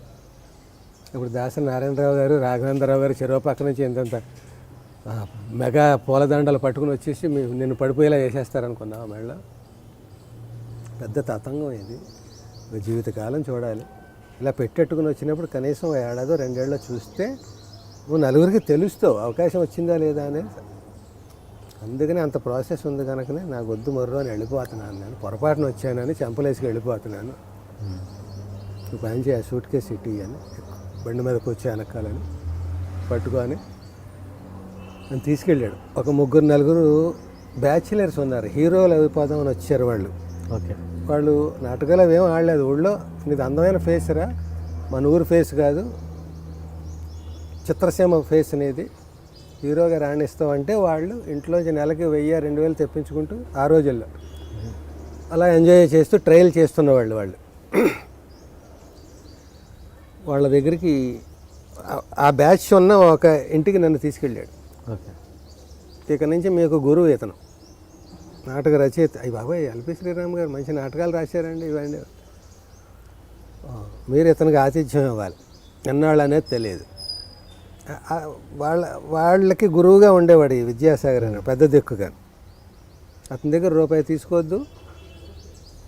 ఇప్పుడు దాసరి నారాయణరావు గారు రాఘవేంద్రరావు గారు చెరువు పక్క నుంచి ఎంతంత మెగా పూలదండలు పట్టుకుని వచ్చేసి నిన్ను పడిపోయేలా చేసేస్తారనుకున్నావు. మళ్ళీ పెద్ద తతంగం ఇది, జీవితకాలం చూడాలి. ఇలా పెట్టెట్టుకుని వచ్చినప్పుడు కనీసం ఏడాదో 2 ఏళ్ళలో చూస్తే నువ్వు నలుగురికి తెలుస్తావు అవకాశం వచ్చిందా లేదా అనేది. అందుకని అంత ప్రాసెస్ ఉంది కనుకనే నాకు వద్దు మర్రో అని వెళ్ళిపోతున్నాను. నేను పొరపాటున వచ్చానని చెంపలేసుకు వెళ్ళిపోతున్నాను. నువ్వు పని చేయ సూట్ కేసు సిటీ అని బండి మీదకి వచ్చి వెనకాలని పట్టుకొని నన్ను తీసుకెళ్ళాడు. ఒక 3-4 బ్యాచిలర్స్ ఉన్నారు, హీరోలు అయిపోదామని వచ్చారు వాళ్ళు. ఓకే, వాళ్ళు నాటకాలు అవేం ఆడలేదు. ఊళ్ళో నీది అందమైన ఫేస్ రా, మన ఊరు ఫేస్ కాదు, చిత్రసీమ ఫేస్ అనేది, హీరోగా రాణిస్తామంటే వాళ్ళు ఇంట్లోంచి నెలకి 1000-2000 తెప్పించుకుంటూ ఆ రోజుల్లో అలా ఎంజాయ్ చేస్తూ ట్రయల్ చేస్తున్నవాళ్ళు. వాళ్ళ దగ్గరికి ఆ బ్యాచ్ ఉన్న ఒక ఇంటికి నన్ను తీసుకెళ్ళాడు. ఓకే, ఇక నుంచి మీకు గురువు ఇతను, నాటక రచయిత. అయ్యి బాబాయ్ ఎల్పి శ్రీరామ్ గారు మంచి నాటకాలు రాశారండి, ఇవ్వండి, మీరు ఇతనికి ఆతిథ్యం ఇవ్వాలి. ఎన్నాళ్ళు అనేది తెలియదు. వాళ్ళకి గురువుగా ఉండేవాడు ఈ విద్యాసాగర్ అని పెద్ద దిక్కుగా. అతని దగ్గర రూపాయి తీసుకోవద్దు,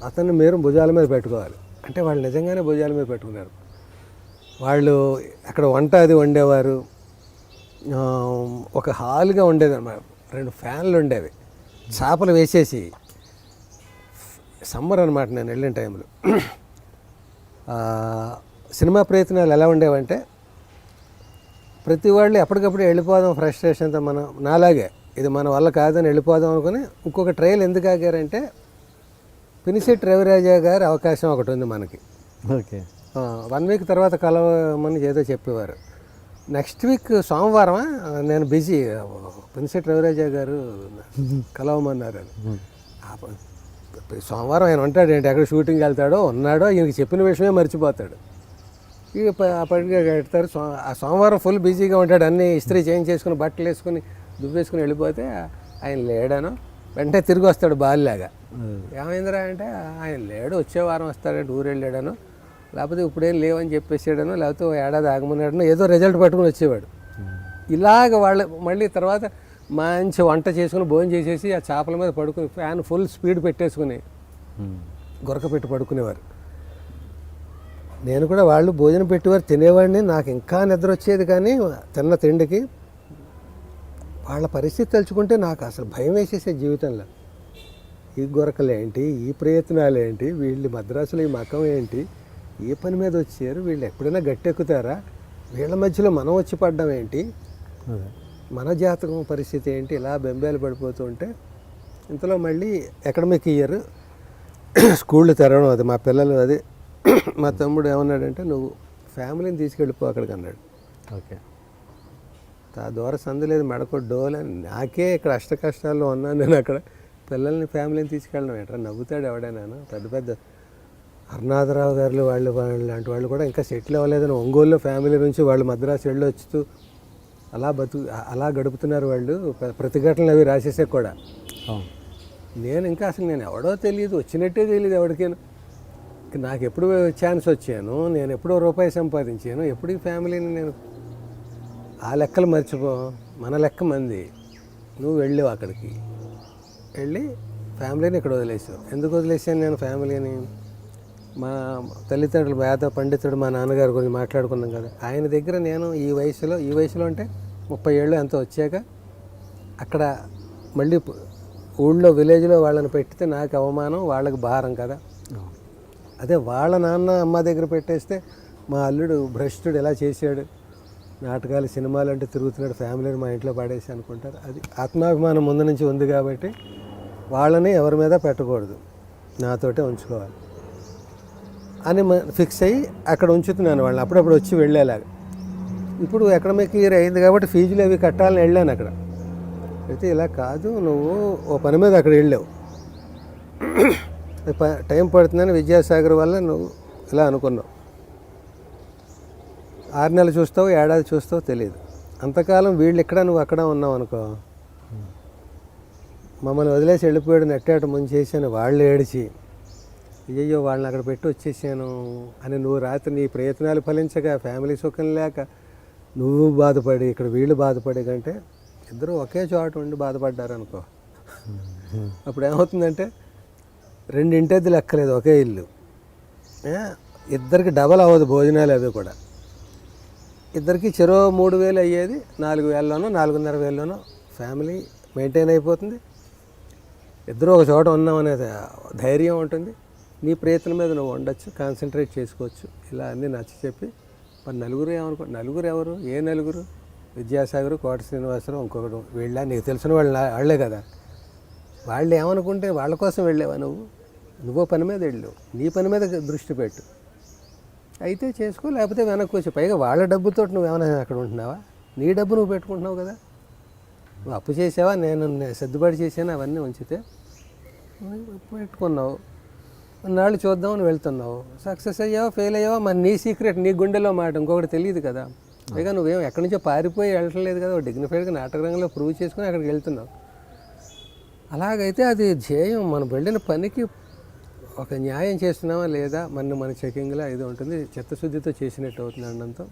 అతన్ని మీరు భుజాల మీద పెట్టుకోవాలి. అంటే వాళ్ళు నిజంగానే భుజాల మీద పెట్టుకున్నారు. వాళ్ళు అక్కడ వంట అది వండేవారు. ఒక హాల్గా ఉండేది అన్నమాట, 2 ఫ్యాన్లు ఉండేవి, చేపలు వేసేసి. సమ్మర్ అనమాట నేను వెళ్ళిన టైంలో. సినిమా ప్రయత్నాలు ఎలా ఉండేవంటే ప్రతి వాళ్ళు ఎప్పటికప్పుడు వెళ్ళిపోదాం ఫ్రస్ట్రేషన్తో, మనం నాలాగే ఇది మన వల్ల కాదని వెళ్ళిపోదాం అనుకుని ఇంకొక ట్రయల్ ఎందుకు ఆగారంటే పినిశెట్టి రవిరాజా గారి అవకాశం ఒకటి ఉంది మనకి. ఓకే, 1 వీక్ తర్వాత కలవమని ఏదో చెప్పేవారు. నెక్స్ట్ వీక్ సోమవారం నేను బిజీ, పినిశెట్టి రవిరాజా గారు కలవమన్నారు అని. సోమవారం ఆయన ఉంటాడు ఏంటి, ఎక్కడ షూటింగ్ వెళ్తాడో ఉన్నాడో ఈయనకి చెప్పిన విషయమే మర్చిపోతాడు. ఇక అప్పటికే కడతారు. ఆ సోమవారం ఫుల్ బిజీగా ఉంటాడు, అన్నీ ఇస్త్రీ చేంజ్ చేసుకుని బట్టలు వేసుకుని దువ్వేసుకుని వెళ్ళిపోతే ఆయన లేడాను. వెంటనే తిరిగి వస్తాడు బాల్లాగా. ఏమైందిరా అంటే ఆయన లేడు, వచ్చే వారం వస్తాడంటే ఊరు వెళ్ళాడను, లేకపోతే ఇప్పుడేం లేవని చెప్పేసాడను, లేకపోతే ఏడాది ఆగమన్నాడను, ఏదో రిజల్ట్ పట్టుకుని వచ్చేవాడు. ఇలాగ వాళ్ళు మళ్ళీ తర్వాత మంచి వంట చేసుకుని భోజనం చేసేసి ఆ చేపల మీద పడుకుని ఫ్యాన్ ఫుల్ స్పీడ్ పెట్టేసుకుని గొరక పెట్టి పడుకునేవారు. నేను కూడా వాళ్ళు భోజనం పెట్టేవారు, తినేవాడిని. నాకు ఇంకా నిద్ర వచ్చేది, కానీ తిన్న తిండికి వాళ్ళ పరిస్థితి తలుచుకుంటే నాకు అసలు భయం వేసేసే జీవితంలో. ఈ గొరకలేంటి, ఈ ప్రయత్నాలు ఏంటి, వీళ్ళు మద్రాసులో ఈ మకం ఏంటి, ఏ పని మీద వచ్చారు, వీళ్ళు ఎప్పుడైనా గట్టెక్కుతారా, వీళ్ళ మధ్యలో మనం వచ్చి పడ్డం ఏంటి, మన జాతకం పరిస్థితి ఏంటి, ఇలా బెంబేలు పడిపోతుంటే ఇంతలో మళ్ళీ అకాడమిక్ ఇయర్ స్కూళ్ళు తెరవడం. అది మా పిల్లలు, అది మా తమ్ముడు ఏమన్నాడంటే నువ్వు ఫ్యామిలీని తీసుకెళ్ళిపో అక్కడికి అన్నాడు. ఓకే, దూర సందు లేదు, మెడకో డోలని. నాకే ఇక్కడ అష్ట కష్టాల్లో ఉన్నాను నేను, అక్కడ పిల్లల్ని ఫ్యామిలీని తీసుకెళ్ళడం ఏంట్రా, నవ్వుతాడు ఎవడైనా. పెద్ద పెద్ద అరుణాథరావు గారు వాళ్ళు లాంటి వాళ్ళు కూడా ఇంకా సెటిల్ అవ్వలేదని ఒంగోలులో ఫ్యామిలీ నుంచి వాళ్ళు మద్రాసు వెళ్ళి వచ్చుతూ అలా గడుపుతున్నారు వాళ్ళు. ప్రతిఘటనలు అవి రాసేసే కూడా. నేను ఇంకా అసలు నేను ఎవడో తెలియదు, వచ్చినట్టే తెలియదు ఎవరికైనా. నాకు ఎప్పుడు ఛాన్స్ వచ్చాను, నేను ఎప్పుడో రూపాయి సంపాదించాను, ఎప్పుడు ఈ ఫ్యామిలీని నేను ఆ లెక్కలు మర్చిపో. మన లెక్క మంది. నువ్వు వెళ్ళావు అక్కడికి, వెళ్ళి ఫ్యామిలీని ఇక్కడ వదిలేసావు. ఎందుకు వదిలేసాను నేను ఫ్యామిలీని? మా తల్లిదండ్రులు వేద పండితుడు మా నాన్నగారి గురించి మాట్లాడుకున్నాం కదా, ఆయన దగ్గర నేను ఈ వయసులో అంటే 30 ఏళ్ళు ఎంతో వచ్చాక అక్కడ మళ్ళీ ఊళ్ళో విలేజ్లో వాళ్ళని పెట్టితే నాకు అవమానం, వాళ్ళకి భారం కదా. అదే వాళ్ళ నాన్న అమ్మ దగ్గర పెట్టేస్తే మా అల్లుడు భ్రష్టుడు ఎలా చేశాడు, నాటకాలు సినిమాలు అంటే తిరుగుతున్నాడు, ఫ్యామిలీని మా ఇంట్లో పడేసి అనుకుంటారు. అది ఆత్మాభిమానం ముందు నుంచి ఉంది కాబట్టి వాళ్ళని ఎవరి మీద పెట్టకూడదు, నాతోటే ఉంచుకోవాలి అని ఫిక్స్ అయ్యి అక్కడ ఉంచుతున్నాను వాళ్ళని, అప్పుడప్పుడు వచ్చి వెళ్ళేలాగా. ఇప్పుడు ఎకడమిక్ ఇయర్ అయింది కాబట్టి ఫీజులు అవి కట్టాలని వెళ్ళాను అక్కడ. అయితే ఇలా కాదు, నువ్వు ఓ పని మీద అక్కడ వెళ్ళావు, టైం పడుతుందని విద్యాసాగర్ వల్ల నువ్వు ఇలా అనుకున్నావు. 6 నెలలు చూస్తావు, ఏడాది చూస్తావు తెలియదు. అంతకాలం వీళ్ళు ఇక్కడ, నువ్వు అక్కడ ఉన్నావు అనుకో, మమ్మల్ని వదిలేసి వెళ్ళిపోయాడు, నెట్టాట ముంచేసాను వాళ్ళు ఏడిచి, అయ్యయ్యో వాళ్ళని అక్కడ పెట్టి వచ్చేసాను అని నువ్వు రాత్రి నీ ప్రయత్నాలు ఫలించగా, ఫ్యామిలీ సుఖం లేక నువ్వు బాధపడి ఇక్కడ వీళ్ళు బాధపడే కంటే ఇద్దరు ఒకే చోట ఉండి బాధపడ్డారనుకో, అప్పుడు ఏమవుతుందంటే 2 ఇంటెద్దు లెక్కలేదు, ఒకే ఇల్లు, ఇద్దరికి డబల్ అవ్వదు భోజనాలు అవి కూడా. ఇద్దరికి చెరో 3,000 అయ్యేది 4,000లోనో 4,500లోనో ఫ్యామిలీ మెయింటైన్ అయిపోతుంది. ఇద్దరు ఒక చోట ఉన్నామనే ధైర్యం ఉంటుంది. నీ ప్రయత్నం మీద నువ్వు ఉండొచ్చు, కాన్సన్ట్రేట్ చేసుకోవచ్చు. ఇలా అన్నీ నచ్చ చెప్పి మరి నలుగురు ఏమనుకో, నలుగురు ఎవరు, ఏ నలుగురు? విద్యాసాగర్, కోట శ్రీనివాసరావు, ఇంకొకటి. వీళ్ళ నీకు తెలిసిన వాళ్ళే కదా. వాళ్ళు ఏమనుకుంటే వాళ్ళ కోసం వెళ్ళావా నువ్వు పని మీద వెళ్ళావు, నీ పని మీద దృష్టి పెట్టు, అయితే చేసుకో, లేకపోతే వెనక్కి వచ్చి. పైగా వాళ్ళ డబ్బుతో నువ్వేమైనా అక్కడ ఉంటున్నావా? నీ డబ్బు నువ్వు పెట్టుకుంటున్నావు కదా. నువ్వు అప్పు చేసావా, నేను సర్దుబాటు చేసాను, అవన్నీ ఉంచితే పెట్టుకున్నావు, నాళ్ళు చూద్దామని వెళ్తున్నావు, సక్సెస్ అయ్యావా ఫెయిల్ అయ్యావా మరి నీ సీక్రెట్, నీ గుండెలో మాట, ఇంకొకటి తెలియదు కదా. పైగా నువ్వేం ఎక్కడి నుంచో పారిపోయి వెళ్ళట్లేదు కదా, డిగ్నిఫైడ్గా నాటక రంగంలో ప్రూవ్ చేసుకుని అక్కడికి వెళ్తున్నావు. అలాగైతే అది ధ్యేయం. మనం వెళ్ళిన పనికి ఒక న్యాయం చేస్తున్నామా లేదా మన చెకింగ్లో ఇది ఉంటుంది, చిత్తశుద్ధితో చేసినట్టు అవుతుంది అనడంతో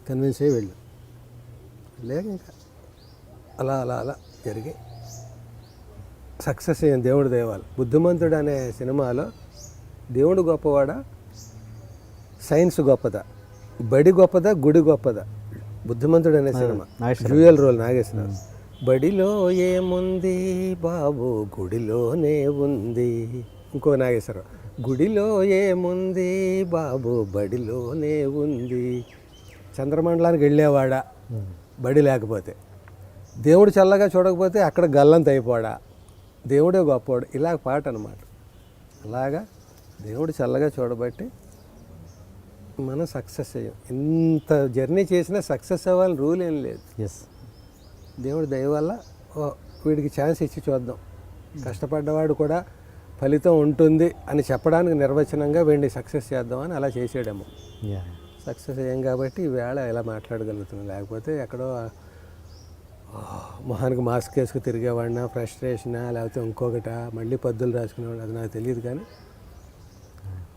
కన్విన్స్ అయ్యి వెళ్ళు. లేక ఇంకా అలా అలా అలా జరిగి సక్సెస్ అయ్యాను దేవుడి దయవాళ్ళు. బుద్ధిమంతుడు అనే సినిమాలో దేవుడు గొప్పవాడా, సైన్స్ గొప్పదా, బడి గొప్పదా, గుడి గొప్పదా? బుద్ధిమంతుడు అనే సినిమా డ్యూయల్ రోల్ నాగేశ్వరరావు. బడిలో ఏముంది బాబు, గుడిలోనే ఉంది. ఇంకో నాగేశ్వరరావు, గుడిలో ఏముంది బాబు, బడిలోనే ఉంది. చంద్రమండలానికి వెళ్ళేవాడా బడి లేకపోతే, దేవుడు చల్లగా చూడకపోతే అక్కడ గల్లంత అయిపోడా, దేవుడే గొప్పవాడు. ఇలా పాట అన్నమాట. అలాగా దేవుడు చల్లగా చూడబట్టి మనం సక్సెస్ అయ్యాం. ఇంత జర్నీ చేసినా సక్సెస్ అవ్వాలని రూల్ ఏం లేదు. ఎస్, దేవుడి దయ వల్ల వీడికి ఛాన్స్ ఇచ్చి చూద్దాం, కష్టపడ్డవాడు కూడా ఫలితం ఉంటుంది అని చెప్పడానికి నిర్వచనంగా వీడిని సక్సెస్ చేద్దామని అలా చేసాడేమో. సక్సెస్ అయ్యాం కాబట్టి ఈవేళ ఇలా మాట్లాడగలుగుతున్నాం. లేకపోతే ఎక్కడో మొహానికి మాస్క్ వేసుకు తిరిగేవాడినా, ఫ్రస్ట్రేషనా, లేకపోతే ఇంకొకట మళ్ళీ పద్దులు రాసుకునేవాడు, అది నాకు తెలియదు. కానీ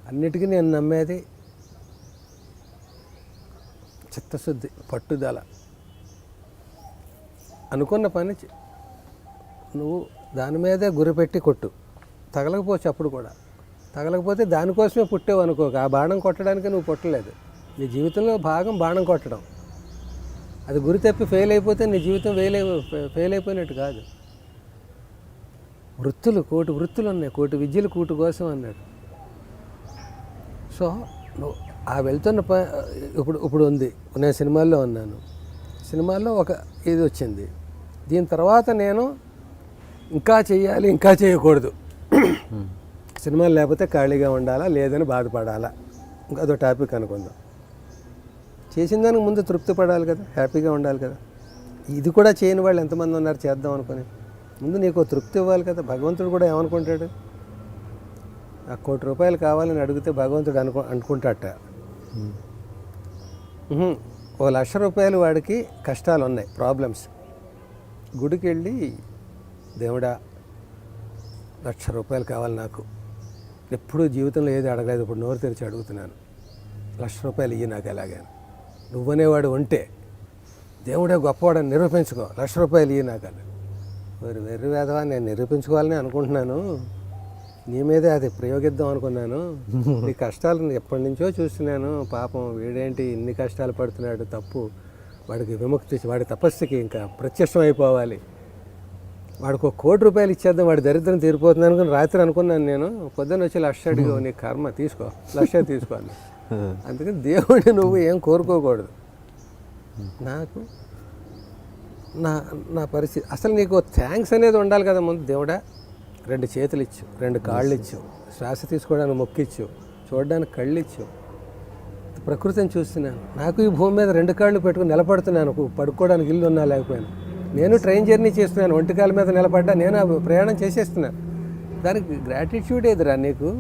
అన్నిటికీ నేను నమ్మేది చిత్తశుద్ధి, పట్టుదల. అనుకున్న పని నువ్వు దాని మీదే గురిపెట్టి కొట్టు, తగలకపోవచ్చు. అప్పుడు కూడా తగలకపోతే దానికోసమే పుట్టావు అనుకోక, ఆ బాణం కొట్టడానికి నువ్వు పుట్టలేదు. నీ జీవితంలో భాగం బాణం కొట్టడం. అది గురి తప్పి ఫెయిల్ అయిపోతే నీ జీవితం ఫెయిల్ అయిపోయినట్టు కాదు. వృత్తులు, కోటి వృత్తులు ఉన్నాయి, కోటి విద్యలు కూటు కోసం అన్నాడు. సో నువ్వు ఆ వెళ్తున్న ఇప్పుడు ఉంది. నేను సినిమాల్లో ఉన్నాను, సినిమాల్లో ఒక ఇది వచ్చింది. దీని తర్వాత నేను ఇంకా చెయ్యాలి, ఇంకా చేయకూడదు. సినిమాలు లేకపోతే ఖాళీగా ఉండాలా, లేదని బాధపడాలా, అదో టాపిక్ అనుకుందాం. చేసిన దానికి ముందు తృప్తి పడాలి కదా, హ్యాపీగా ఉండాలి కదా. ఇది కూడా చేయని వాళ్ళు ఎంతమంది ఉన్నారు చేద్దాం అనుకుని. ముందు నీకు తృప్తి ఇవ్వాలి కదా. భగవంతుడు కూడా ఏమనుకుంటాడు, ఆ 1 కోటి రూపాయలు కావాలని అడిగితే భగవంతుడు అనుకుంటాట, ఓ 1,00,000 రూపాయలు వాడికి కష్టాలు ఉన్నాయి, ప్రాబ్లమ్స్. గుడికి వెళ్ళి దేవుడా 1,00,000 రూపాయలు కావాలి నాకు, ఎప్పుడూ జీవితంలో ఏది అడగలేదు, ఇప్పుడు నోరు తెరిచి అడుగుతున్నాను, 1,00,000 రూపాయలు ఇయ్యి నాకు ఎలాగైనా. నువ్వనేవాడు ఉంటే దేవుడే గొప్పవాడని నిరూపించుకో, 1,00,000 రూపాయలు ఇయ్యి నాకు అని. వెర్రి వేదవా, నేను నిరూపించుకోవాలని అనుకుంటున్నాను, నీ మీదే అది ప్రయోగిద్దాం అనుకున్నాను. నీ కష్టాలను ఎప్పటి నుంచో చూస్తున్నాను, పాపం వీడేంటి ఇన్ని కష్టాలు పడుతున్నాడు, తప్పు, వాడికి విముక్తి, వాడి తపస్సుకి ఇంకా ప్రత్యక్షం అయిపోవాలి వాడికి ఒక ₹1,00,00,000 ఇచ్చేద్దాం, వాడి దరిద్రం తీరిపోతుంది అనుకుని రాత్రి అనుకున్నాను నేను. పొద్దున్న వచ్చి 1,00,000 అడిగా, నీ కర్మ తీసుకో, 1,00,000 తీసుకోవాలి. అందుకని దేవుడిని నువ్వు ఏం కోరుకోకూడదు. నాకు నా పరిస్థితి అసలు నీకు థ్యాంక్స్ అనేది ఉండాలి కదా ముందు. దేవుడా 2 చేతులు ఇచ్చు, 2 కాళ్ళు ఇచ్చు, శ్వాస తీసుకోవడానికి మొక్కిచ్చు, చూడడానికి కళ్ళు ఇచ్చు, ప్రకృతిని చూస్తున్నాను. నాకు ఈ భూమి మీద 2 కాళ్ళు పెట్టుకుని నిలబడుతున్నాను, పడుకోవడానికి ఇల్లు ఉన్నా లేకపోయినా. నేను ట్రైన్ జర్నీ చేస్తున్నాను, 1 కాళ్ళ మీద నిలబడ్డా, నేను ప్రయాణం చేసేస్తున్నాను. దానికి గ్రాటిట్యూడ్ ఏదిరా నీకు?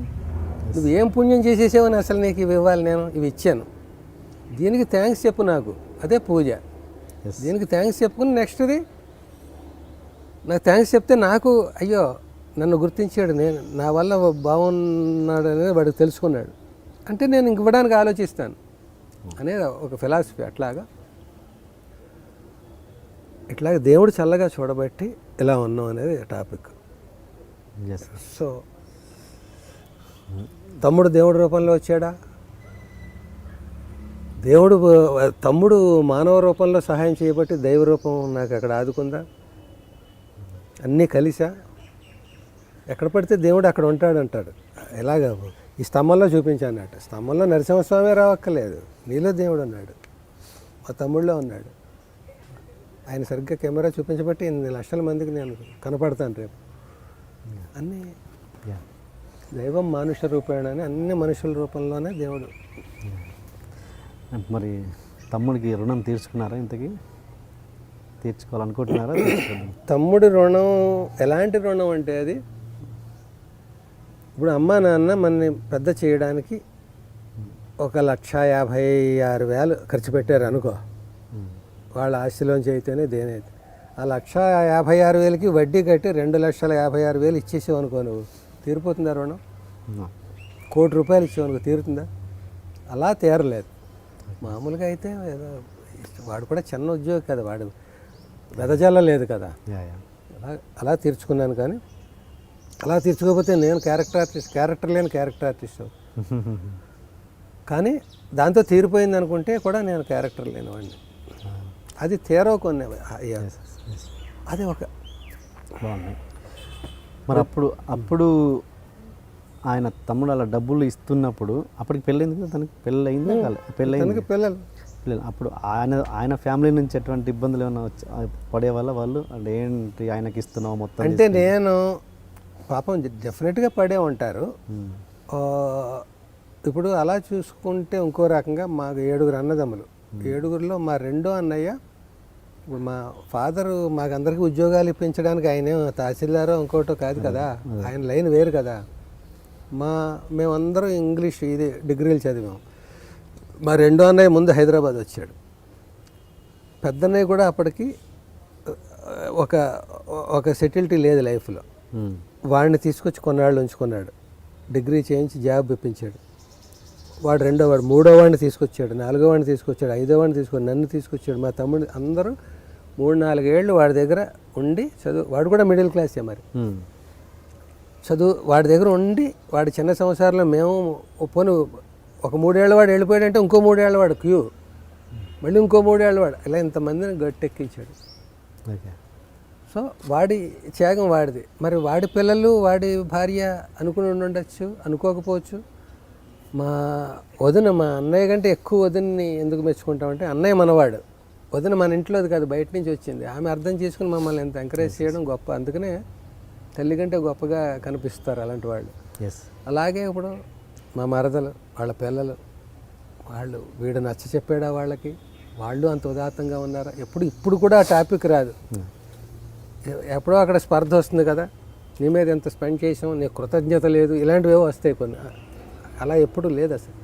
నువ్వు ఏం పుణ్యం చేసేసావని అసలు నీకు ఇవి ఇవ్వాలి, నేను ఇవి ఇచ్చాను, దీనికి థ్యాంక్స్ చెప్పు నాకు. అదే పూజ. దీనికి థ్యాంక్స్ చెప్పుకుని నెక్స్ట్ది నాకు థ్యాంక్స్ చెప్తే నాకు అయ్యో నన్ను గుర్తించాడు, నేను నా వల్ల బాగున్నాడు అనేది వాడికి తెలుసుకున్నాడు అంటే నేను ఇంక ఇవ్వడానికి ఆలోచిస్తాను అనేది ఒక ఫిలాసఫీ. ఇట్లాగ దేవుడు చల్లగా చూడబట్టి ఇలా ఉన్నాం అనేది టాపిక్. సో తమ్ముడు దేవుడి రూపంలో వచ్చాడా? తమ్ముడు మానవ రూపంలో సహాయం చేయబట్టి దైవ రూపం నాకు అక్కడ ఆదుకుందా? అన్నీ కలిసా? ఎక్కడ పడితే దేవుడు అక్కడ ఉంటాడు అంటాడు. ఎలాగ ఈ స్తంభంలో చూపించానట. స్తంభంలో నరసింహస్వామి రావక్కర్లేదు, నీలో దేవుడు ఉన్నాడు, మా తమ్ముడిలో ఉన్నాడు. ఆయన సరిగ్గా కెమెరా చూపించబట్టి 8 లక్షల మందికి నేను కనపడతాను రేపు. అన్నీ దైవం మానుష రూపేణ అని, అన్ని మనుషుల రూపంలోనే దేవుడు. మరి తమ్ముడికి రుణం తీర్చుకున్నారా? ఇంతకీ తీర్చుకోవాలనుకుంటున్నారా? తమ్ముడి రుణం ఎలాంటి రుణం అంటే అది ఇప్పుడు అమ్మా నాన్న మనని పెద్ద చేయడానికి 1,56,000 ఖర్చు పెట్టారు అనుకో, వాళ్ళ ఆస్తిలోంచి అయితేనే దేనైతే. ఆ 1,56,000కి వడ్డీ కట్టి 2,56,000 ఇచ్చేసావు అనుకో, నువ్వు తీరిపోతుందా రుణం? ₹1,00,00,000 ఇచ్చావు అనుకో, తీరుతుందా? అలా తీరలేదు. మామూలుగా అయితే ఏదో వాడు కూడా చిన్న ఉద్యోగి కదా, వాడు వెదజల్ల లేదు కదా, అలా తీర్చుకున్నాను. కానీ అలా తీర్చుకోకపోతే నేను క్యారెక్టర్ లేని క్యారెక్టర్ ఆర్టిస్ట్. కానీ దాంతో తీరిపోయింది అనుకుంటే కూడా నేను క్యారెక్టర్ లేని వాడిని. అది తీరవ కొన్ని, అది ఒక బాగుంది. మరి అప్పుడు ఆయన తమ్ముడు అలా డబ్బులు ఇస్తున్నప్పుడు అప్పటికి పెళ్ళైంది కదా తనకి? పెళ్ళయింది పెళ్ళైంది పిల్లలు. అప్పుడు ఆయన ఫ్యామిలీ నుంచి ఎటువంటి ఇబ్బందులు ఏమైనా పడే వాళ్ళు అంటే ఏంటి ఆయనకి ఇస్తున్నావు మొత్తం అంటే నేను పాపం డెఫినెట్గా పడే ఉంటారు. ఇప్పుడు అలా చూసుకుంటే ఇంకో రకంగా మాకు 7 అన్నదమ్ములు. 7లో మా రెండో అన్నయ్య, ఇప్పుడు మా ఫాదరు మాకందరికీ ఉద్యోగాలు ఇప్పించడానికి ఆయనే తహసీల్దారో ఇంకోటో కాదు కదా, ఆయన లైన్ వేరు కదా. మేమందరం ఇంగ్లీష్ ఇది డిగ్రీలు చదివాం. మా రెండో అన్నయ్య ముందు హైదరాబాద్ వచ్చాడు. పెద్దన్నయ్య కూడా అప్పటికి ఒక సెటిల్టీ లేదు లైఫ్లో. వాడిని తీసుకొచ్చి కొన్నాళ్ళు ఉంచుకున్నాడు, డిగ్రీ చేయించి జాబ్ ఇప్పించాడు. వాడు రెండోవాడు, మూడోవాడిని తీసుకొచ్చాడు, నాలుగోవాడిని తీసుకొచ్చాడు, ఐదోవాడిని తీసుకొని నన్ను తీసుకొచ్చాడు. మా తమ్ముడు అందరూ 3-4 ఏళ్ళు వాడి దగ్గర ఉండి చదువు. వాడు కూడా మిడిల్ క్లాసే మరి. చదువు వాడి దగ్గర ఉండి వాడి చిన్న సంవత్సరాల్లో మేము పోను ఒక 3 ఏళ్ళ వాడు వెళ్ళిపోయాడంటే ఇంకో 3 ఏళ్ళ వాడు క్యూ, మళ్ళీ ఇంకో 3 ఏళ్ళ వాడు, ఇలా ఇంతమందిని గట్టెక్కించాడు. సో వాడి త్యాగం వాడిది. మరి వాడి పిల్లలు వాడి భార్య అనుకుని ఉండొచ్చు, అనుకోకపోవచ్చు. మా వదిన, మా అన్నయ్య కంటే ఎక్కువ వదిన్ని ఎందుకు మెచ్చుకుంటామంటే అన్నయ్య మనవాడు, వదిన మన ఇంట్లోది కాదు, బయట నుంచి వచ్చింది. ఆమె అర్థం చేసుకుని మమ్మల్ని ఎంత ఎంకరేజ్ చేయడం గొప్ప. అందుకనే తల్లి కంటే గొప్పగా కనిపిస్తారు అలాంటి వాళ్ళు. అలాగే ఇప్పుడు మా మరదలు, వాళ్ళ పిల్లలు, వాళ్ళు వీడు నచ్చ చెప్పాడా వాళ్ళకి, వాళ్ళు అంత ఉదాత్తంగా ఉన్నారా? ఇప్పుడు కూడా ఆ టాపిక్ రాదు. ఎప్పుడో అక్కడ స్పర్ధ వస్తుంది కదా, నీ మీద ఎంత స్పెండ్ చేసాం, నీకు కృతజ్ఞత లేదు, ఇలాంటివి ఏవో వస్తాయి కొన్ని. అలా ఎప్పుడు లేదు అసలు.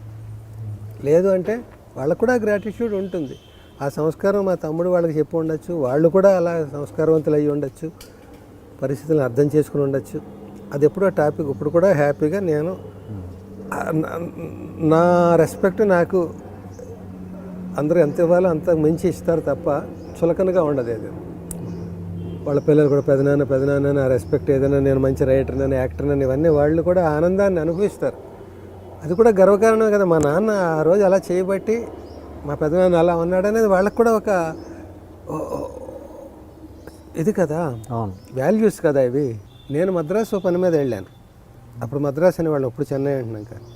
లేదు అంటే వాళ్ళకు కూడా గ్రాటిట్యూడ్ ఉంటుంది. ఆ సంస్కారం మా తమ్ముడు వాళ్ళకి చెప్పి ఉండొచ్చు, వాళ్ళు కూడా అలా సంస్కారవంతులు అయ్యి ఉండొచ్చు, పరిస్థితులను అర్థం చేసుకుని ఉండొచ్చు. అది ఎప్పుడో టాపిక్. ఇప్పుడు కూడా హ్యాపీగా నేను నా రెస్పెక్ట్ నాకు అందరూ ఎంత ఇవ్వాలో అంత మించి ఇస్తారు తప్ప చులకనగా ఉండదు. ఏదో వాళ్ళ పిల్లలు కూడా పెదనాన్న నా రెస్పెక్ట్, ఏదైనా నేను మంచి రైటర్నని, యాక్టర్నని, ఇవన్నీ వాళ్ళు కూడా ఆనందాన్ని అనుభవిస్తారు. అది కూడా గర్వకారణం కదా. మా నాన్న ఆ రోజు అలా చేయబట్టి మా పెదనాన్న అలా ఉన్నాడనేది వాళ్ళకు కూడా ఒక ఇది కదా అవును. వాల్యూస్ కదా ఇవి. నేను మద్రాసు పని మీద వెళ్ళాను. అప్పుడు మద్రాసు అనేవాళ్ళు, అప్పుడు చెన్నై అంటున్నాం. కానీ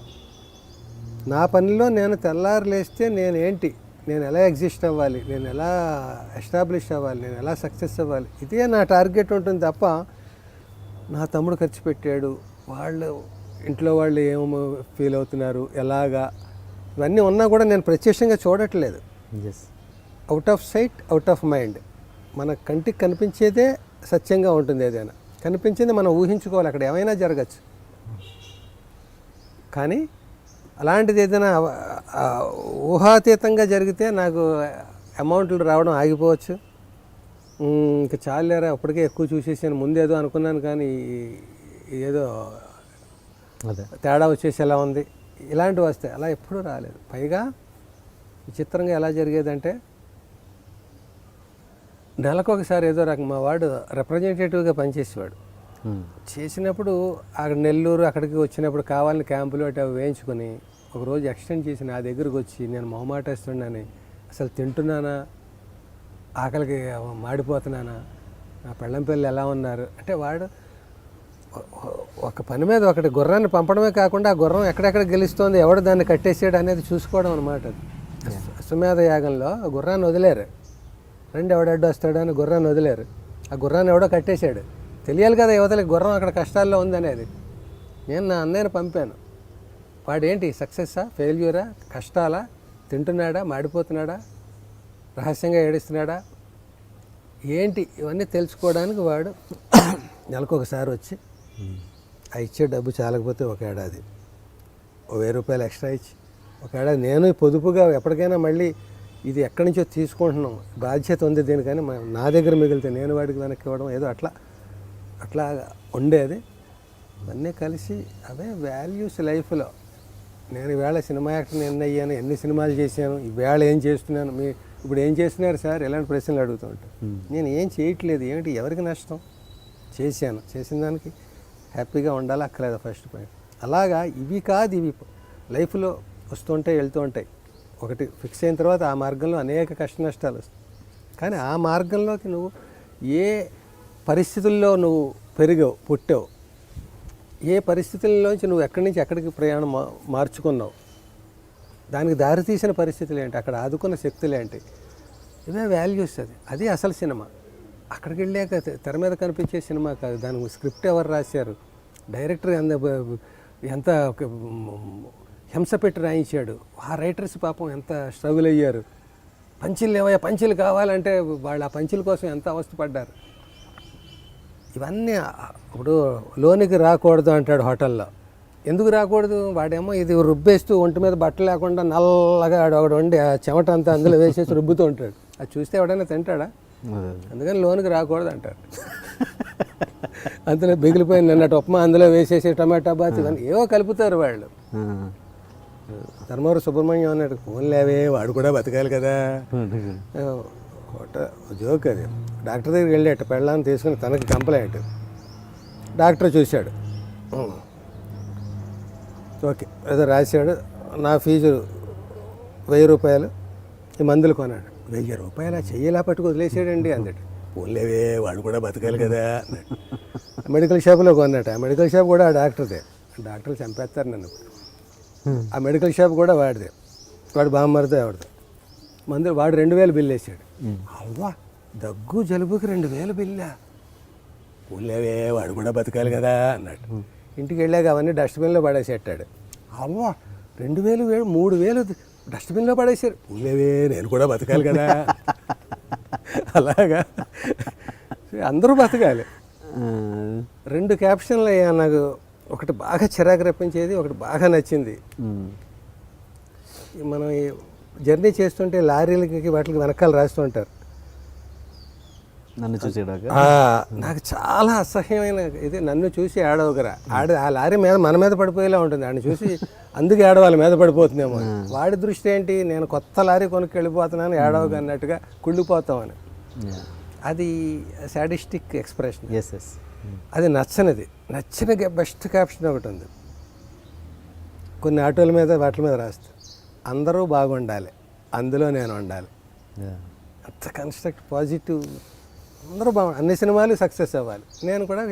నా పనిలో నేను తెల్లారు లేస్తే నేను ఏంటి, నేను ఎలా ఎగ్జిస్ట్ అవ్వాలి, నేను ఎలా ఎస్టాబ్లిష్ అవ్వాలి, నేను ఎలా సక్సెస్ అవ్వాలి, ఇదే నా టార్గెట్ ఉంటుంది తప్ప నా తమ్ముడు ఖర్చు పెట్టాడు, వాళ్ళు ఇంట్లో వాళ్ళు ఏమో ఫీల్ అవుతున్నారు ఎలాగా, ఇవన్నీ ఉన్నా కూడా నేను ప్రత్యక్షంగా చూడట్లేదు. Yes. Out of sight out of mind. మన కంటికి కనిపించేదే సత్యంగా ఉంటుంది. ఏదైనా కనిపించింది మనం ఊహించుకోవాలి, అక్కడ ఏమైనా జరగచ్చు. కానీ అలాంటిది ఏదైనా ఊహాతీతంగా జరిగితే నాకు అమౌంట్లు రావడం ఆగిపోవచ్చు. ఇంకా చాలేరా, అప్పటికే ఎక్కువ చూసేసాను, ముందేదో అనుకున్నాను కానీ ఏదో అదే తేడా వచ్చేసి ఎలా ఉంది, ఇలాంటివి వస్తాయి. అలా ఎప్పుడూ రాలేదు. పైగా విచిత్రంగా ఎలా జరిగేదంటే నెలకు ఒకసారి ఏదో రకం మా వాడు రిప్రజెంటేటివ్గా పనిచేసేవాడు. చేసినప్పుడు అక్కడ నెల్లూరు అక్కడికి వచ్చినప్పుడు కావాలని క్యాంపులు అటు అవి వేయించుకొని ఒకరోజు ఎక్స్టెండ్ చేసి నా దగ్గరకు వచ్చి, నేను మొహమాటేస్తున్నాను, అసలు తింటున్నానా, ఆకలికి మాడిపోతున్నానా, నా పెళ్ళం పిల్లలు ఎలా ఉన్నారు అంటే, వాడు ఒక పని మీద ఒకటి గుర్రాన్ని పంపడమే కాకుండా ఆ గుర్రం ఎక్కడెక్కడ గెలుస్తోంది, ఎవడు దాన్ని కట్టేసాడు అనేది చూసుకోవడం అనమాట. అశ్వమేధ యాగంలో గుర్రాన్ని వదిలేరు, రెండు ఎవడడ్డు వస్తాడు అని గుర్రాన్ని వదిలేరు. ఆ గుర్రాన్ని ఎవడో కట్టేశాడు. తెలియాలి కదా యువతలకి గుర్రం అక్కడ కష్టాల్లో ఉందనేది. నేను నా అన్నయ్యని పంపాను. వాడేంటి సక్సెస్సా ఫెయిల్యూరా, కష్టాలా, తింటున్నాడా, మాడిపోతున్నాడా, రహస్యంగా ఏడుస్తున్నాడా ఏంటి, ఇవన్నీ తెలుసుకోవడానికి వాడు నెలకు ఒకసారి వచ్చి ఆ ఇచ్చే డబ్బు చాలకపోతే ఒక ఏడాది ₹1000 ఎక్స్ట్రా ఇచ్చి, ఒక ఏడాది నేను పొదుపుగా ఎప్పటికైనా మళ్ళీ ఇది ఎక్కడి నుంచో తీసుకుంటున్నాం, బాధ్యత ఉంది దీనికని నా దగ్గర మిగిలితే నేను వాడికి వెనక్కి ఇవ్వడం, ఏదో అట్లా ఉండేది. అన్నీ కలిసి అవే వాల్యూస్ లైఫ్లో. నేను ఈవేళ సినిమా యాక్టర్ని అయ్యాను, ఎన్ని సినిమాలు చేశాను, ఈవేళ ఏం చేస్తున్నాను, ఇప్పుడు ఏం చేస్తున్నారు సార్ ఇలాంటి ప్రశ్నలు అడుగుతూ ఉంటాను. నేను ఏం చేయట్లేదు, ఏమిటి, ఎవరికి నష్టం, చేసిన దానికి హ్యాపీగా ఉండాలి, అక్కర్లేదు ఫస్ట్ పాయింట్. అలాగా ఇవి కాదు, ఇవి లైఫ్లో వస్తుంటాయి వెళ్తూ ఉంటాయి. ఒకటి ఫిక్స్ అయిన తర్వాత ఆ మార్గంలో అనేక కష్ట నష్టాలు వస్తాయి. కానీ ఆ మార్గంలోకి నువ్వు ఏ పరిస్థితుల్లో నువ్వు పెరిగావు, పుట్టావు, ఏ పరిస్థితుల్లోంచి నువ్వు ఎక్కడి నుంచి ఎక్కడికి ప్రయాణం మార్చుకున్నావు, దానికి దారితీసిన పరిస్థితులు ఏంటి, అక్కడ ఆదుకున్న శక్తులు ఏంటి, ఇవే వాల్యూస్. అది అసలు సినిమా. అక్కడికి వెళ్ళాక తెర మీద కనిపించే సినిమా కాదు. దానికి స్క్రిప్ట్ ఎవరు రాశారు, డైరెక్టర్ ఎంత హింస పెట్టి రాయించాడు, ఆ రైటర్స్ పాపం ఎంత స్ట్రగుల్ అయ్యారు, పంచులు లేవయ్యా, పంచులు కావాలంటే వాళ్ళు ఆ పంచుల కోసం ఎంత అవస్థపడ్డారు. ఇవన్నీ ఇప్పుడు లోనికి రాకూడదు అంటాడు హోటల్లో. ఎందుకు రాకూడదు, వాడేమో ఇది రుబ్బేస్తూ ఒంటి మీద బట్టలు లేకుండా నల్లగా ఒకడు వండి ఆ చెమట అంతా అందులో వేసేసి రుబ్బుతూ ఉంటాడు. అది చూస్తే ఎవడైనా తింటాడా? అందుకని లోనికి రాకూడదు అంటారు. అందులో మిగిలిపోయిన నిన్నటి ఉప్మా అందులో వేసేసి టమాటా బాత్ ఇవన్నీ ఏవో కలుపుతారు వాళ్ళు. ధర్మవరం సుబ్రహ్మణ్యం అన్నాడు, ఫోన్ లేవే వాడు కూడా బతకాలి కదా, జోక్ అది. డాక్టర్ దగ్గరికి వెళ్ళాట, పెళ్ళాన్ని తీసుకుని తనకి కంప్లైంట్. డాక్టర్ చూశాడు, ఓకే ఏదో రాశాడు, నా ఫీజు ₹1000 ఈ మందులు కొన్నాడు. ₹1000 చెయ్యేలా పట్టుకు వదిలేసాడండి అందటి. పోలేవే వాడు కూడా బతకాలి కదా అన్నాడు. మెడికల్ షాప్లో కొన్నట. ఆ మెడికల్ షాప్ కూడా ఆ డాక్టర్దే. డాక్టర్లు చంపేస్తారు నన్ను. ఆ మెడికల్ షాప్ కూడా వాడిదే, వాడు బామ్మరిదే ఆవిడదే. మందులు వాడు 2000 బిల్లు వేసాడు. అవ్వా దగ్గు జలుబుకి 2000 బిల్లా, పోలేవే వాడు కూడా బతకాలి కదా అన్నాడు. ఇంటికి వెళ్ళాక అవన్నీ డస్ట్బిన్లో పడేసేటాడు. అవ్వా 2000 3000 డస్ట్బిన్లో పడేసారు, పోలేవే నేను కూడా బతకాలి కదా. అలాగా అందరూ బతకాలి. 2 క్యాప్షన్లు అయ్యా నాకు. ఒకటి బాగా చిరాకు రప్పించేది, ఒకటి బాగా నచ్చింది. మనం జర్నీ చేస్తుంటే లారీలకి వాటికి వెనకాల రాస్తూ ఉంటారు, నన్ను చూసేడాక. నాకు చాలా అసహ్యమైన ఇది, నన్ను చూసి ఏడవగరా. ఆ లారీ మీద మన మీద పడిపోయేలా ఉంటుంది, ఆడిని చూసి అందుకే ఏడవాలి, మీద పడిపోతుందేమో. వాడి దృష్టి ఏంటి, నేను కొత్త లారీ కొనుక్కి వెళ్ళిపోతున్నాను ఏడవగా అన్నట్టుగా కుళ్ళిపోతామని. అది సాడిస్టిక్ ఎక్స్ప్రెషన్. అది నచ్చిన బెస్ట్ క్యాప్షన్ ఒకటి ఉంది. కొన్ని ఆటోల మీద వాటి మీద రాస్తే, అందరూ బాగుండాలి, అందులో నేను ఉండాలి. అంత కన్స్ట్రక్ట్ పాజిటివ్ అందరూ అన్ని సినిమాలు సక్సెస్ అవ్వాలి, నేను కూడా